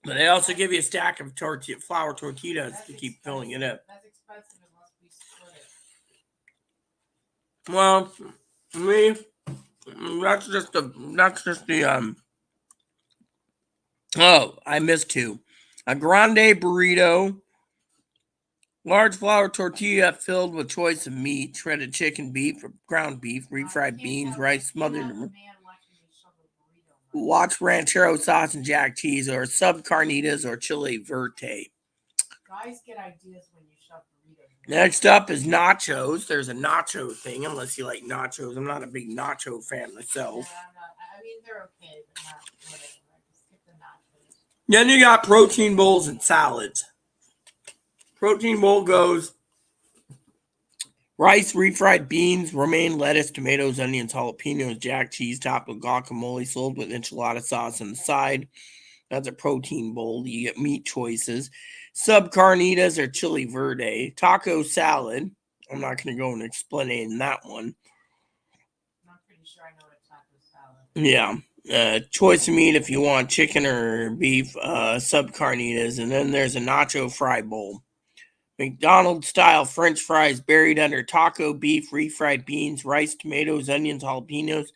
But they also give you a stack of flour tortillas That's to keep expensive. filling it up. That's expensive unless we split it. Well, me, that's just the Oh, I missed 2. A grande burrito, large flour tortilla filled with choice of meat, shredded chicken, beef, ground beef, refried beans, rice smothered in watch ranchero sauce and jack cheese, or sub carnitas or chile verde. Guys get ideas when you shove burritos. Next up is nachos. There's a nacho thing, unless you like nachos. I'm not a big nacho fan myself. Yeah, I'm not. I mean, they're okay, but not whatever. I just skip the nachos. Then you got protein bowls and salads. Protein bowl goes rice, refried beans, romaine lettuce, tomatoes, onions, jalapenos, jack cheese, topped with guacamole, sold with enchilada sauce on the side. That's a protein bowl. You get meat choices. Sub carnitas or chili verde. Taco salad. I'm not going to go and explain that one. I'm pretty sure I know what a taco salad. Yeah. Choice of meat if you want chicken or beef. Sub carnitas. And then there's a nacho fry bowl. McDonald's style French fries buried under taco, beef, refried beans, rice, tomatoes, onions, jalapenos.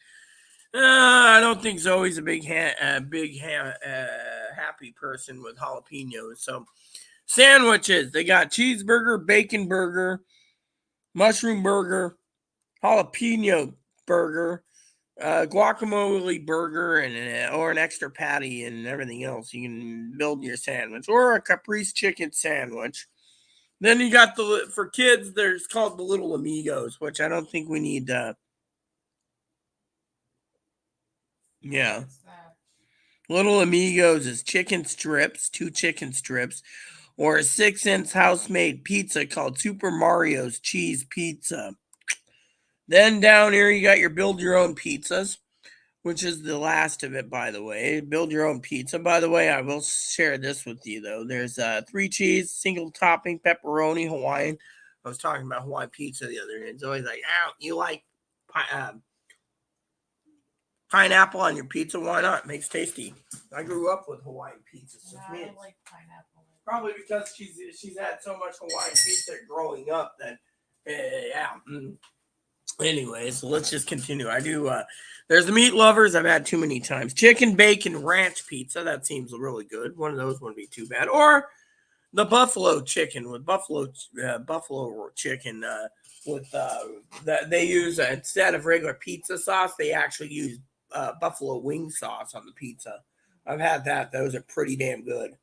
I don't think Zoe's a big happy person with jalapenos. So sandwiches, they got cheeseburger, bacon burger, mushroom burger, jalapeno burger, guacamole burger, and or an extra patty and everything else. You can build your sandwich, or a caprese chicken sandwich. Then you got for kids, there's called the Little Amigos, which I don't think we need. Yeah. Little Amigos is chicken strips, 2 chicken strips, or a 6-inch house-made pizza called Super Mario's Cheese Pizza. Then down here you got your build your own pizzas, which is the last of it, by the way. Build your own pizza. By the way, I will share this with you, though. There's 3 cheese, single topping, pepperoni, Hawaiian. I was talking about Hawaiian pizza the other day. It's always like, you like pineapple on your pizza? Why not? It makes tasty. I grew up with Hawaiian pizza. Yeah, I don't like pineapple. Probably because she's had so much Hawaiian pizza growing up that, yeah. Anyways, let's just continue. I do. There's the meat lovers. I've had too many times. Chicken bacon ranch pizza. That seems really good. One of those wouldn't be too bad. Or the buffalo chicken with buffalo chicken with that they use instead of regular pizza sauce. They actually use buffalo wing sauce on the pizza. I've had that. Those are pretty damn good.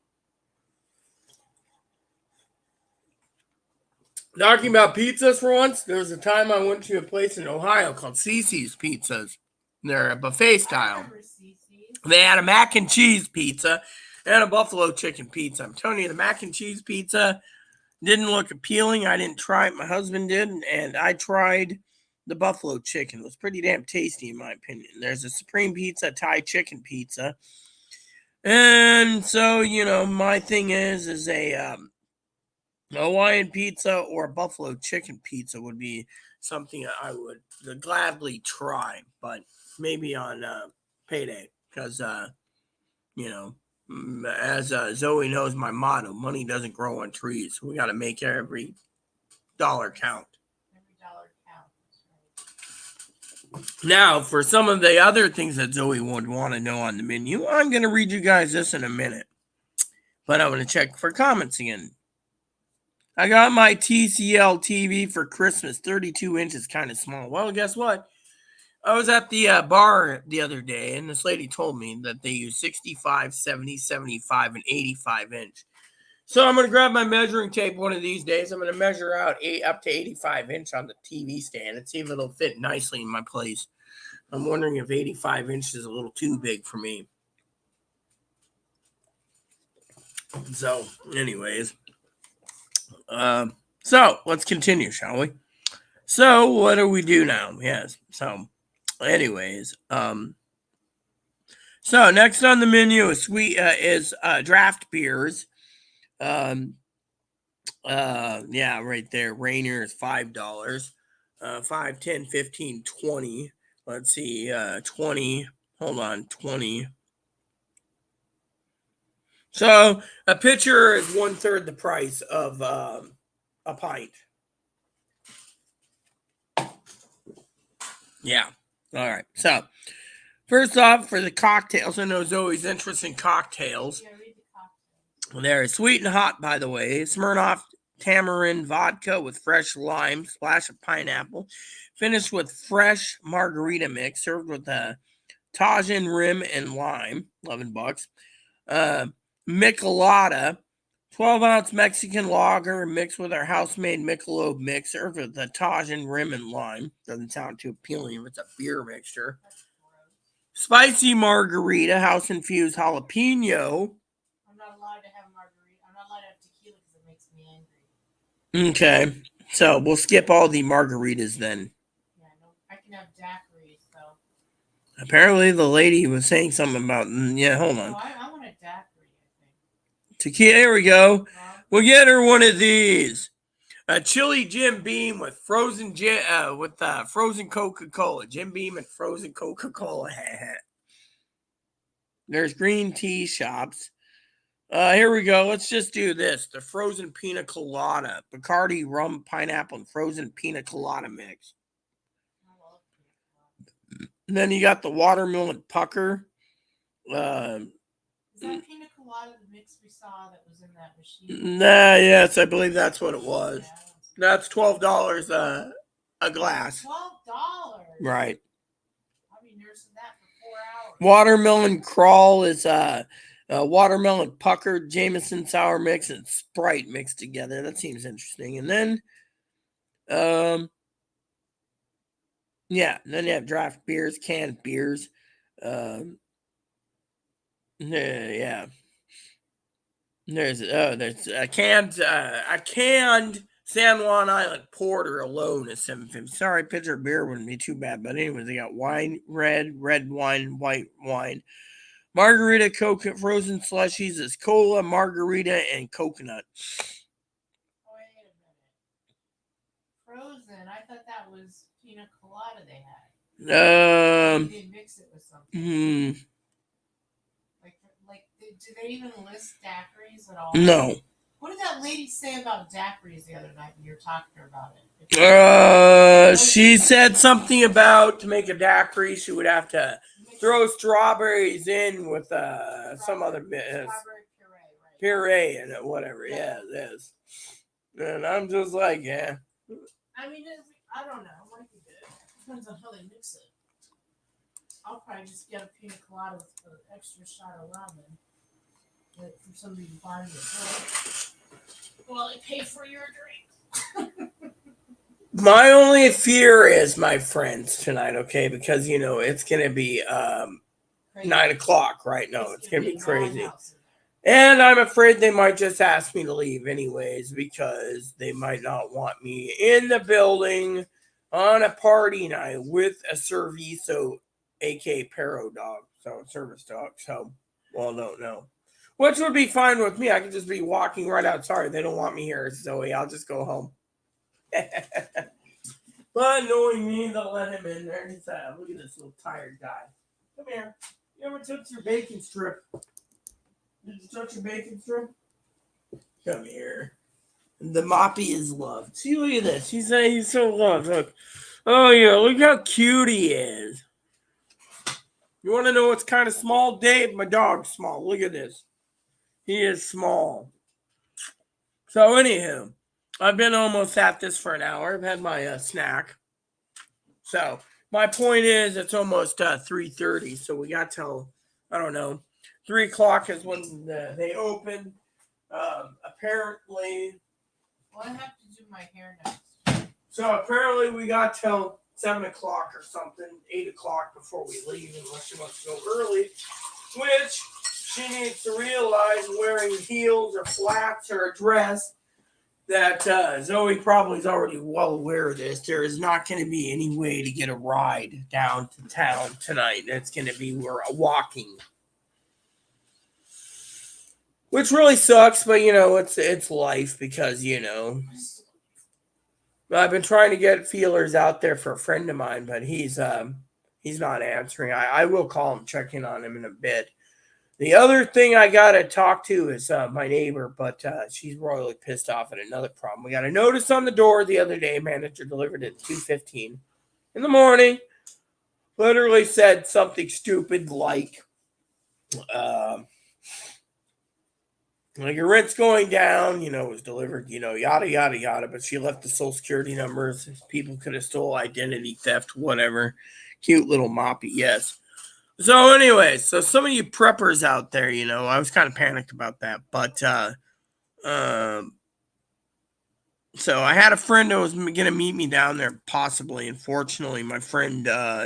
Talking about pizzas for once, there was a time I went to a place in Ohio called Cece's Pizzas. They're a buffet I style. remember CC's. They had a mac and cheese pizza and a buffalo chicken pizza. I'm telling you, the mac and cheese pizza didn't look appealing. I didn't try it. My husband did, and I tried the buffalo chicken. It was pretty damn tasty, in my opinion. There's a supreme pizza, Thai chicken pizza. And so, my thing is a Hawaiian pizza or buffalo chicken pizza would be something I would gladly try, but maybe on payday because, as Zoe knows my motto, money doesn't grow on trees. We got to make every dollar count. Every dollar counts. Right. Now, for some of the other things that Zoe would want to know on the menu, I'm going to read you guys this in a minute. But I'm going to check for comments again. I got my TCL TV for Christmas, 32 inches, kind of small. Well, guess what? I was at the bar the other day, and this lady told me that they use 65, 70, 75, and 85 inch. So I'm going to grab my measuring tape one of these days. I'm going to measure out up to 85 inch on the TV stand and see if it'll fit nicely in my place. I'm wondering if 85 inches is a little too big for me. So, anyways. So let's continue, shall we? So what do we do now? Yes. So, anyways, so next on the menu is draft beers. Yeah, right there. Rainier is $5. 5, 10, 15, 20. Let's see, 20. Hold on, 20. So a pitcher is 1/3 the price of a pint. Yeah. All right. So first off, for the cocktails, I know Zoe's interested in cocktails. Yeah, read the cocktails. They're sweet and hot, by the way. Smirnoff tamarind vodka with fresh lime, splash of pineapple, finished with fresh margarita mix, served with a Tajin rim and lime, $11. Michelada, 12-ounce Mexican lager mixed with our house-made Michelob mix, served with a Tajin rim and lime. Doesn't sound too appealing if it's a beer mixture. That's gross. Spicy margarita, house-infused jalapeno. I'm not allowed to have margarita. I'm not allowed to have tequila because it makes me angry. Okay, so we'll skip all the margaritas then. Yeah, no, I can have daiquiris though. Apparently, the lady was saying something about. Yeah, hold on. No, I want a daiquiri. I think. Tequila. There we go. Well, We'll get her one of these. A chili Jim Beam with frozen frozen Coca-Cola. Jim Beam and frozen Coca-Cola. There's green tea shops. Here we go. Let's just do this. The frozen pina colada. Bacardi, rum, pineapple, and frozen pina colada mix. I love pina colada. And then you got the watermelon pucker. Is that pina colada the mix we saw that was in that machine? Yes, I believe that's what it was. Yeah, That's $12 a glass. $12. Right. I'll be nursing that for 4 hours. Watermelon crawl is watermelon pucker, Jameson sour mix, and Sprite mixed together. That seems interesting. And then, yeah, then you have draft beers, canned beers. Yeah. There's a canned San Juan Island porter alone is $7.50. Sorry, pitcher of beer wouldn't be too bad. But anyways, they got wine, red wine, white wine, margarita, Coke, frozen slushies is cola, margarita, and coconut. Wait a minute. Frozen. I thought that was pina colada they had. Maybe they mix it with something. Like, do they even list daiquiris at all? No. What did that lady say about daiquiris the other night when you were talking to her about it? She said something about to make a daiquiri, she would have to throw strawberries in with some other strawberry puree, right? puree and whatever. Yeah, it is. And I'm just like, yeah. I mean, I don't know. It might be good. Depends on how they mix it. I'll probably just get a pina colada with an extra shot of lemon for somebody to buy me a drink. Well, I pay for your drink. My only fear is my friends tonight, okay? Because it's gonna be 9 o'clock right now. It's gonna be crazy. And I'm afraid they might just ask me to leave anyways because they might not want me in the building on a party night with a serviso, aka Paro dog, so service dog. So, well, don't know. Which would be fine with me. I could just be walking right out. Sorry, they don't want me here, Zoe. I'll just go home. But knowing me, they'll let him in there. He's look at this little tired guy. Come here. You ever touch your bacon strip? Did you touch your bacon strip? Come here. The moppy is loved. See, look at this. He's so loved. Look. Oh, yeah. Look how cute he is. You want to know what's kind of small? Dave, my dog's small. Look at this. He is small. So, anywho, I've been almost at this for an hour. I've had my snack. So, my point is it's almost 3:30. So, we got till, I don't know, 3 o'clock is when they open. Apparently. Well, I have to do my hair next. So apparently we got till 7 o'clock or something, 8 o'clock before we leave, unless she wants to go early. Which she needs to realize wearing heels or flats or a dress that Zoe probably is already well aware of this. There is not going to be any way to get a ride down to town tonight. It's going to be walking. Which really sucks, but it's life because I've been trying to get feelers out there for a friend of mine, but he's not answering. I will call him, check in on him in a bit. The other thing I gotta talk to is my neighbor, but she's royally pissed off at another problem. We got a notice on the door the other day. Manager delivered it at 2:15 in the morning. Literally said something stupid like your rent's going down, it was delivered, yada, yada, yada. But she left the social security numbers. People could have stole identity theft, whatever. Cute little moppy, yes. So anyway, so some of you preppers out there, I was kind of panicked about that. But so I had a friend that was going to meet me down there, possibly. Unfortunately, my friend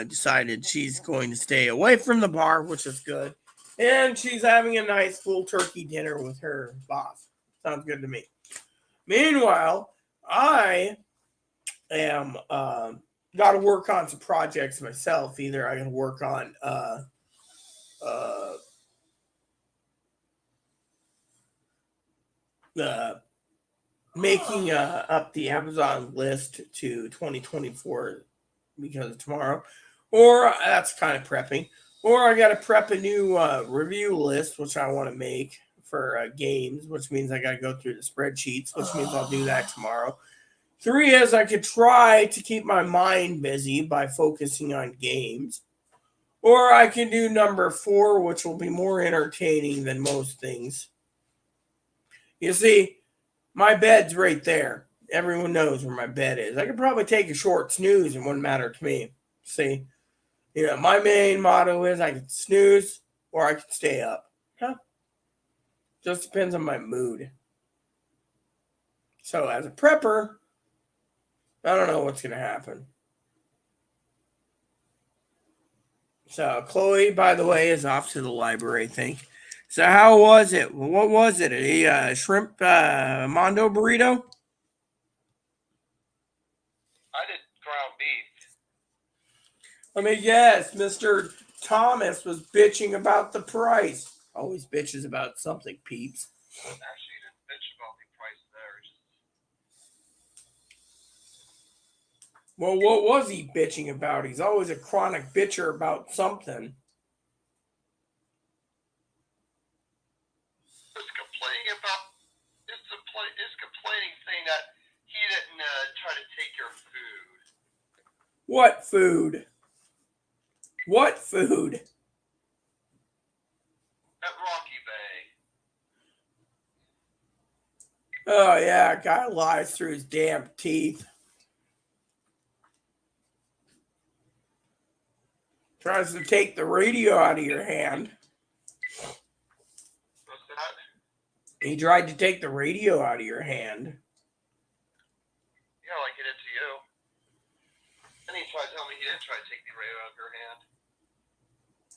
decided she's going to stay away from the bar, which is good. And she's having a nice full turkey dinner with her boss. Sounds good to me. Meanwhile, I am got to work on some projects myself. Either I got to work on making up the Amazon list to 2024 because of tomorrow, or that's kind of prepping. Or I got to prep a new review list, which I want to make for games, which means I got to go through the spreadsheets, which means I'll do that tomorrow. 3 is I could try to keep my mind busy by focusing on games. Or I can do number 4, which will be more entertaining than most things. You see, my bed's right there. Everyone knows where my bed is. I could probably take a short snooze. It wouldn't matter to me. See? My main motto is I can snooze or I can stay up. Huh? Just depends on my mood. So as a prepper, I don't know what's going to happen. So Chloe, by the way, is off to the library, I think. So how was it? What was it? A shrimp mondo burrito? I did ground beef. Let me guess, Mr. Thomas was bitching about the price. Always bitches about something, peeps. Actually, you didn't bitch about the price there. Well, what was he bitching about? He's always a chronic bitcher about something. Just complaining about it's the that he didn't try to take your food. What food? What food? At Rocky Bay. Oh, yeah, guy lies through his damn teeth. Tries to take the radio out of your hand. What's that? He tried to take the radio out of your hand. Yeah, like he did to you. And he tried to tell me he didn't try to take the radio out of your hand.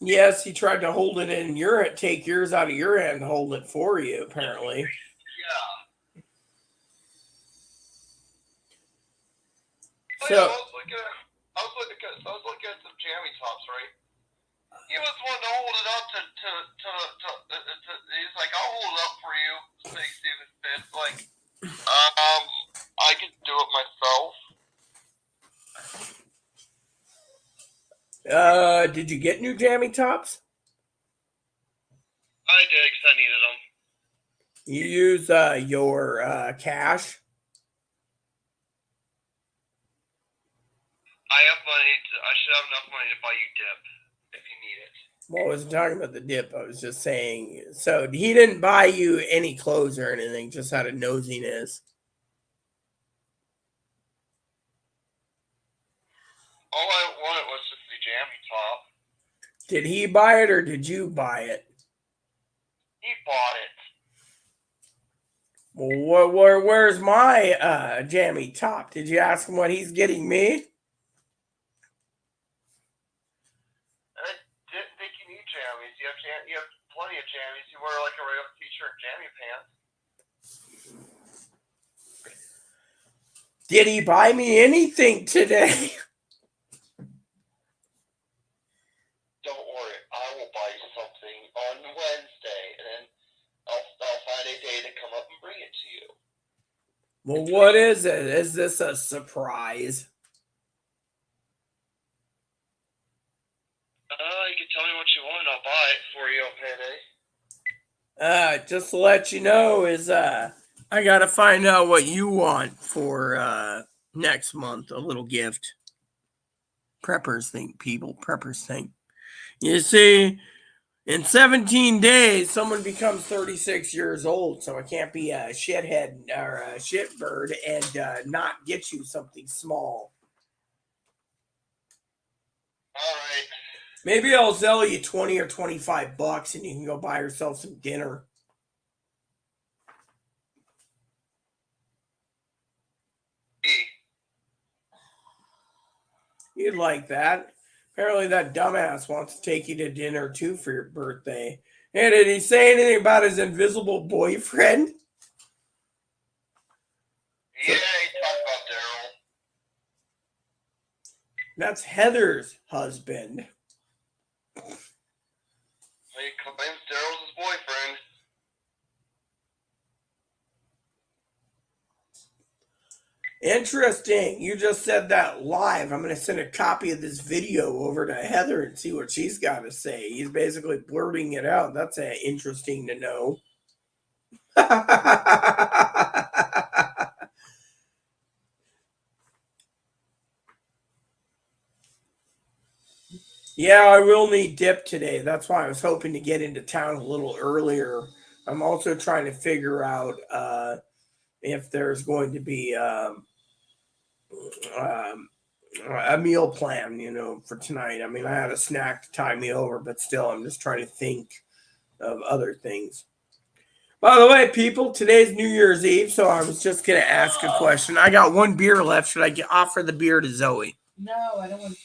Yes, he tried to hold it in your, take yours out of your hand and hold it for you, apparently. Yeah. So, yeah, I was looking at some jammy tops, right? He was the one to hold it up to he's like, I'll hold it up for you, so you see if it fits. Like, I can do it myself. Did you get new jammy tops? I did, because I needed them. You use your cash? I have money. I should have enough money to buy you dip if you need it. Well, I wasn't talking about the dip. I was just saying. So he didn't buy you any clothes or anything, just out of nosiness. All I wanted was just the jammy top. Did he buy it or did you buy it? He bought it. Well, where's my jammy top? Did you ask him what he's getting me? I didn't think you need jammies. You have plenty of jammies. You wear like a regular t-shirt jammy pants. Did he buy me anything today? Don't worry, I will buy you something on Wednesday, and then I'll find a day to come up and bring it to you. Well, what is it? Is this a surprise? You can tell me what you want, and I'll buy it for you on payday. Just to let you know, I gotta find out what you want for next month. A little gift. Preppers think, people. Preppers think. You see, in 17 days, someone becomes 36 years old, so I can't be a shithead or a shitbird and not get you something small. All right. Maybe I'll sell you $20 or $25 and you can go buy yourself some dinner. You'd like that. Apparently that dumbass wants to take you to dinner too for your birthday. And did he say anything about his invisible boyfriend? Yeah, he talked about Daryl. That's Heather's husband. He claims Daryl's his boyfriend. Interesting. You just said that live. I'm going to send a copy of this video over to Heather and see what she's got to say. He's basically blurting it out. That's interesting to know. Yeah, I will need dip today. That's why I was hoping to get into town a little earlier. I'm also trying to figure out if there's going to be a meal plan, for tonight. I mean, I had a snack to tie me over, but still, I'm just trying to think of other things. By the way, people, today's New Year's Eve, so I was just going to ask a question. I got one beer left. Should I offer the beer to Zoe? No, I don't want to.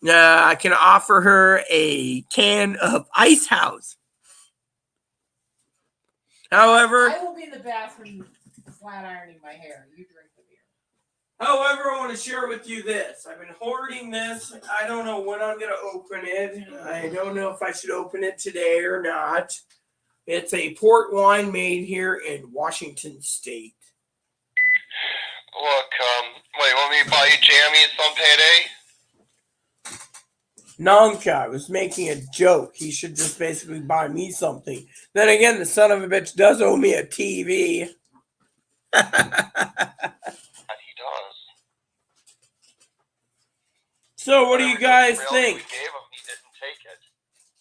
I can offer her a can of Ice House. However, I will be in the bathroom flat ironing my hair. You drink the beer. However, I want to share with you this. I've been hoarding this. I don't know when I'm going to open it. I don't know if I should open it today or not. It's a port wine made here in Washington State. Look, wait, want me to buy you jammies on payday? Nanka, I was making a joke. He should just basically buy me something. Then again, the son of a bitch does owe me a TV. And he does. So, what do you guys think? We gave him, he didn't take it.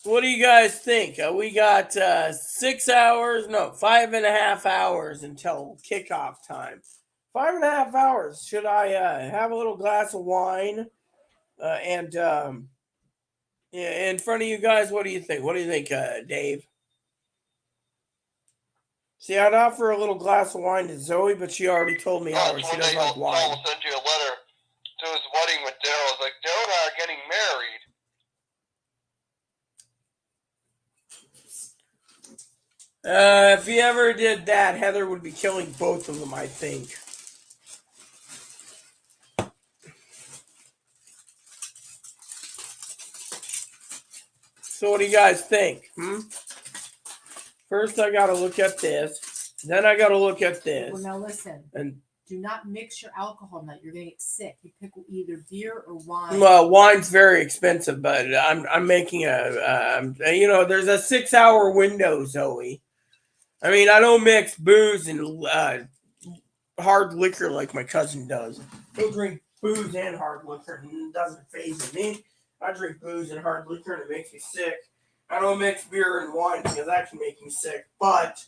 What do you guys think? We got 6 hours, no, 5.5 hours until kickoff time. 5.5 hours. Should I have a little glass of wine and in front of you guys? What do you think? What do you think, Dave? See, I'd offer a little glass of wine to Zoe, but she already told me how she doesn't like wine. I'll send you a letter to his wedding with Daryl. It's like, Daryl and I are getting married. If he ever did that, Heather would be killing both of them, I think. So what do you guys think? First, I got to look at this. Then I got to look at this. Well, now listen. And do not mix your alcohol in that. You're going to get sick. You pick either beer or wine. Well, wine's very expensive, but I'm making there's a 6-hour window, Zoe. I mean, I don't mix booze and hard liquor like my cousin does. He'll drink booze and hard liquor, and it doesn't faze me. I drink booze and hard liquor, and it makes me sick. I don't mix beer and wine because that can make me sick. But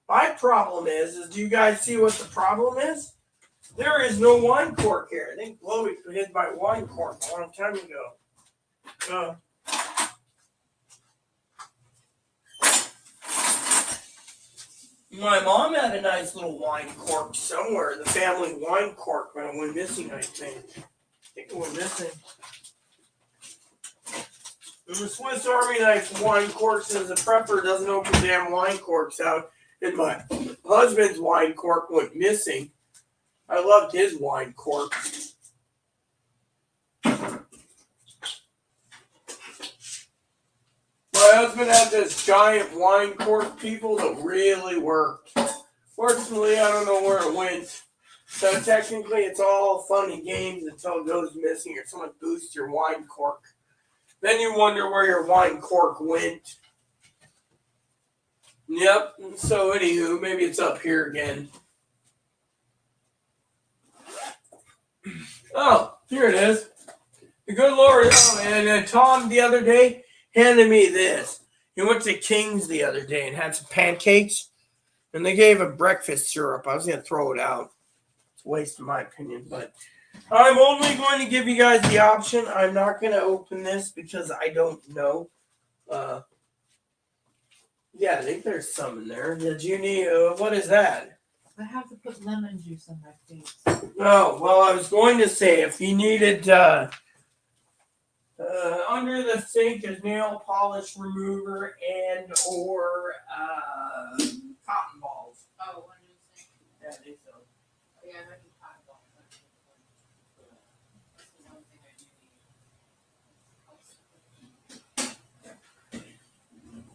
my problem is do you guys see what the problem is? There is no wine cork here. I think Chloe hid my wine cork a long time ago. My mom had a nice little wine cork somewhere. The family wine cork, but it went missing, I think. It went missing. And the Swiss Army knife wine cork says the prepper doesn't open damn wine corks out. And my husband's wine cork went missing. I loved his wine cork. My husband had this giant wine cork, people, that really worked. Fortunately, I don't know where it went. So technically, it's all fun and games until it goes missing or someone boosts your wine cork. Then you wonder where your wine cork went. Yep. So anywho, maybe it's up here again. Oh, here it is. The good Lord. Oh, and Tom the other day handed me this. He went to King's the other day and had some pancakes. And they gave him breakfast syrup. I was going to throw it out. It's a waste in my opinion, but I'm only going to give you guys the option. I'm not going to open this because I don't know. Yeah, I think there's some in there. Did you need, what is that? I have to put lemon juice on my face. Oh, well, I was going to say if you needed, under the sink is nail polish remover and or cotton balls. Oh, under the sink? Yeah, I think so. Oh, yeah, I might need cotton balls. That's the one thing I do need.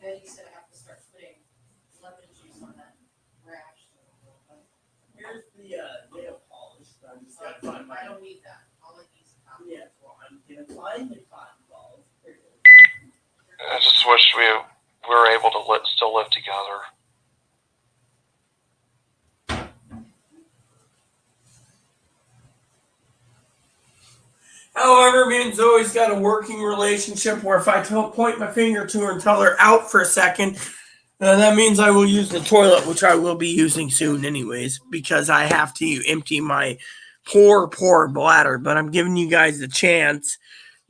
Then you said I have to start putting lemon juice on that rash. Here's the nail polish. I just got to find my. I don't need that. All I need is cotton. Yeah, well, I'm going to find the cotton balls. I just wish we were able to still live together. However, me and Zoe's got a working relationship where if I point my finger to her and tell her out for a second, that means I will use the toilet, which I will be using soon anyways, because I have to empty my poor bladder. But I'm giving you guys the chance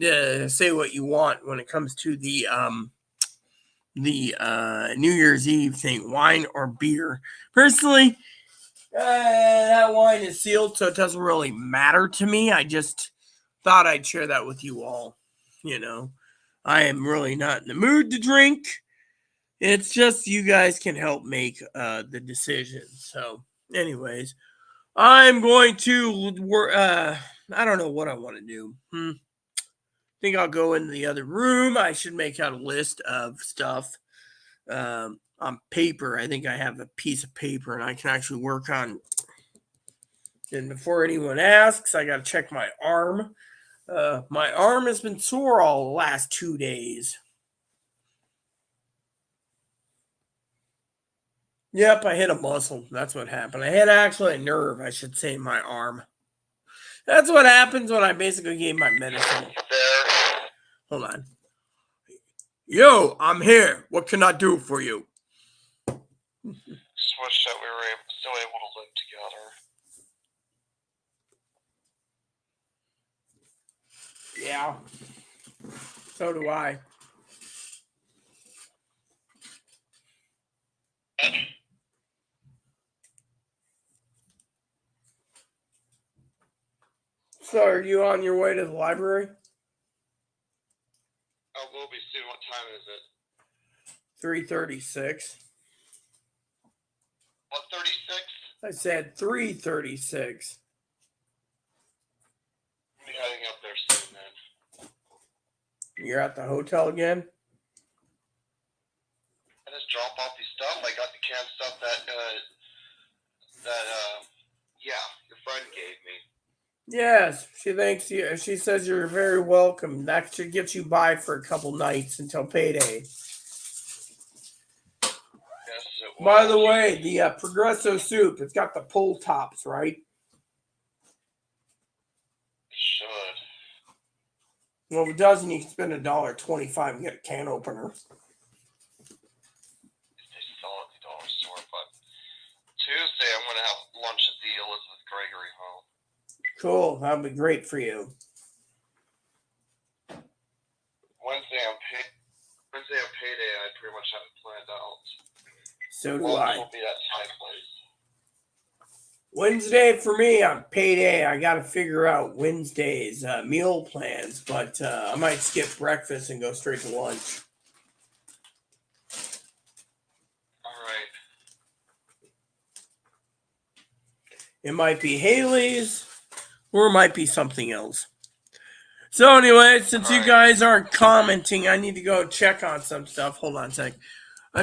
to say what you want when it comes to the New Year's Eve thing, wine or beer. Personally, that wine is sealed, so it doesn't really matter to me. I just thought I'd share that with you all. You know, I am really not in the mood to drink. It's just you guys can help make the decision. So, anyways, I'm going to work. I don't know what I want to do. I think I'll go into the other room. I should make out a list of stuff on paper. I think I have a piece of paper and I can actually work on. And before anyone asks, I got to check my arm. My arm has been sore all the last 2 days. Yep, I hit a muscle. That's what happened. I hit actually a nerve, I should say, in my arm. That's what happens when I basically gave my medicine. There. Hold on. Yo, I'm here. What can I do for you? Just wish that we were still able to live together. Yeah. So do I. So are you on your way to the library? Oh, we'll be soon. What time is it? 3:36. What, 36? I said 3:36. We'll be heading up there soon then. You're at the hotel again? I just drop off these stuff. I got the canned stuff that your friend gave me. Yes, she thanks you. She says you're very welcome. That should get you by for a couple nights until payday. Yes, it will. By the way, the Progresso soup, it's got the pull tops, right? It should. Well, if it doesn't, you can spend $1.25 and get a can opener. They sell at the dollar store, but Tuesday I'm going to have lunch at the Elizabeth Gregory home. Cool, that'll be great for you. Wednesday on payday, I pretty much have it planned out. So do Lunch I. will be at my place. Wednesday for me on payday, I got to figure out Wednesday's meal plans, but I might skip breakfast and go straight to lunch. All right. It might be Haley's, or it might be something else. So anyway, since you guys aren't commenting, I need to go check on some stuff. Hold on a sec.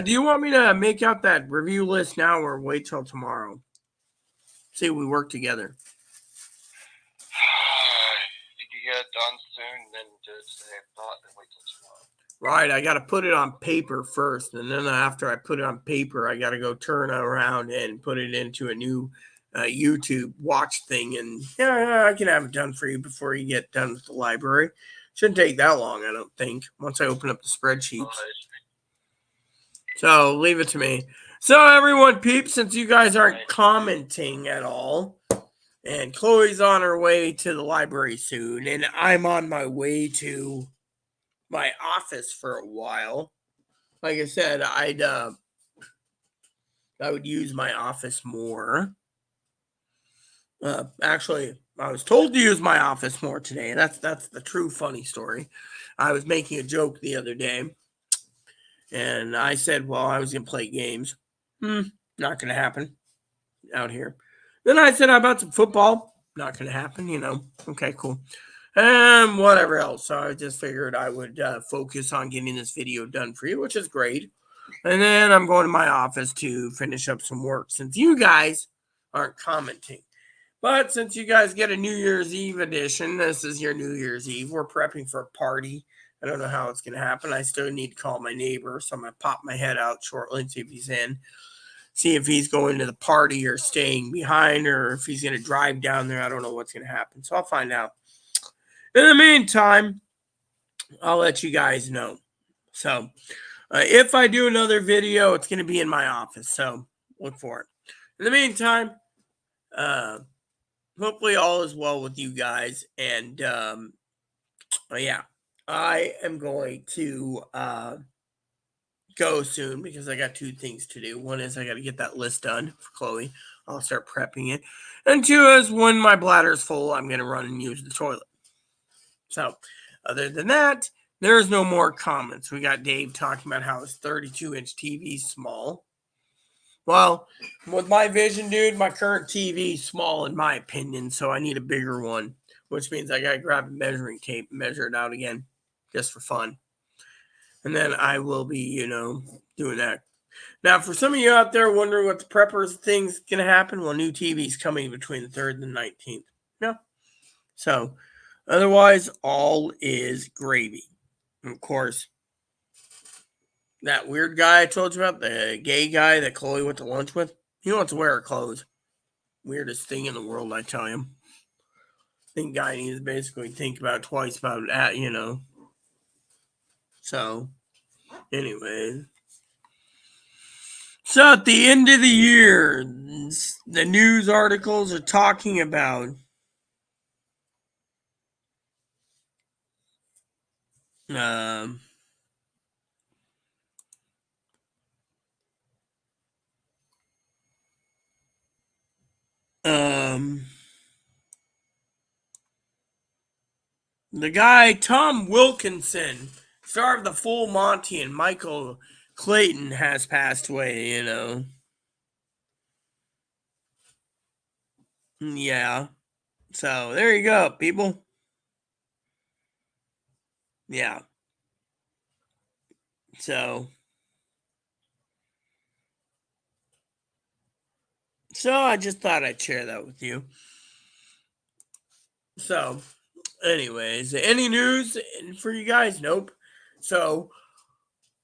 Do you want me to make out that review list now or wait till tomorrow? See if we work together. If you could get it done soon, then do it today. If not, then wait till tomorrow. Right, I got to put it on paper first, and then after I put it on paper, I got to go turn it around and put it into a new YouTube watch thing, and yeah, I can have it done for you before you get done with the library. Shouldn't take that long, I don't think, once I open up the spreadsheets. So leave it to me. So everyone, peeps, since you guys aren't commenting at all, and Chloe's on her way to the library soon, and I'm on my way to my office for a while. Like I said, I would use my office more. Actually, I was told to use my office more today. That's the true funny story. I was making a joke the other day, and I said, well, I was going to play games. Not going to happen out here. Then I said, how about some football? Not going to happen, Okay, cool. And whatever else. So I just figured I would focus on getting this video done for you, which is great. And then I'm going to my office to finish up some work since you guys aren't commenting. But since you guys get a New Year's Eve edition, this is your New Year's Eve. We're prepping for a party. I don't know how it's going to happen. I still need to call my neighbor, so I'm going to pop my head out shortly and see if he's in. See if he's going to the party or staying behind, or if he's going to drive down there. I don't know what's going to happen, so I'll find out. In the meantime, I'll let you guys know. So if I do another video, it's going to be in my office, so look for it. In the meantime, hopefully all is well with you guys, and yeah, I am going to go soon because I got two things to do. One is I got to get that list done for Chloe. I'll start prepping it. And two is when my bladder's full, I'm going to run and use the toilet. So other than that, there's no more comments. We got Dave talking about how his 32-inch TV is small. Well, with my vision, dude, my current TV is small in my opinion, so I need a bigger one, which means I got to grab a measuring tape and measure it out again just for fun. And then I will be, doing that. Now, for some of you out there wondering what the preppers thing's going to happen, well, new TV's coming between the 3rd and the 19th. Yeah. So, otherwise, all is gravy. And of course, That weird guy I told you about, the gay guy that Chloe went to lunch with, he wants to wear her clothes. Weirdest thing in the world, I tell him. I think guy needs to basically think about twice about that, So, anyway. So at the end of the year, the news articles are talking about um, um, the guy Tom Wilkinson, star of The Full Monty, and Michael Clayton has passed away. Yeah. So there you go, people. Yeah. So I just thought I'd share that with you. So, anyways, any news for you guys? Nope. So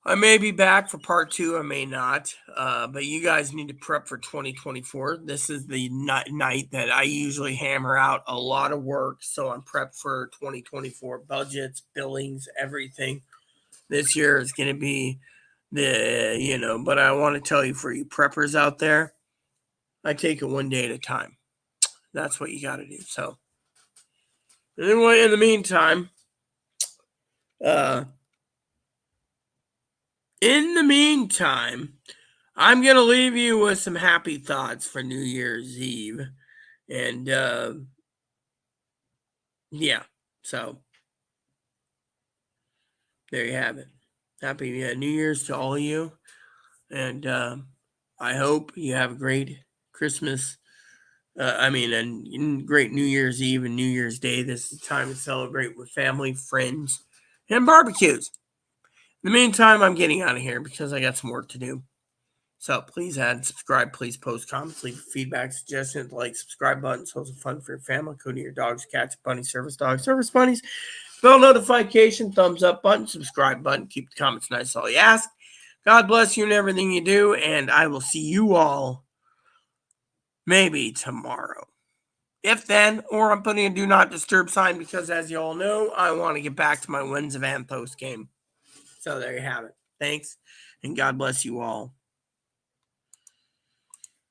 I may be back for part 2. I may not. But you guys need to prep for 2024. This is the night that I usually hammer out a lot of work. So I'm prepped for 2024 budgets, billings, everything. This year is going to be but I want to tell you, for you preppers out there, I take it one day at a time. That's what you got to do. So anyway, in the meantime, I'm going to leave you with some happy thoughts for New Year's Eve. And yeah, so there you have it. Happy New Year's to all of you. And I hope you have a great Christmas. A great New Year's Eve and New Year's Day. This is time to celebrate with family, friends, and barbecues. In the meantime, I'm getting out of here because I got some work to do. So please add, subscribe, please post comments, leave feedback, suggestions, like, subscribe button, so it's fun for your family, including your dogs, cats, bunnies, service dogs, service bunnies. Bell notification, thumbs up button, subscribe button. Keep the comments nice, all you ask. God bless you in everything you do, and I will see you all maybe tomorrow. If then, or I'm putting a do not disturb sign because, as you all know, I want to get back to my Winds of Anthos game. So there you have it. Thanks, and God bless you all.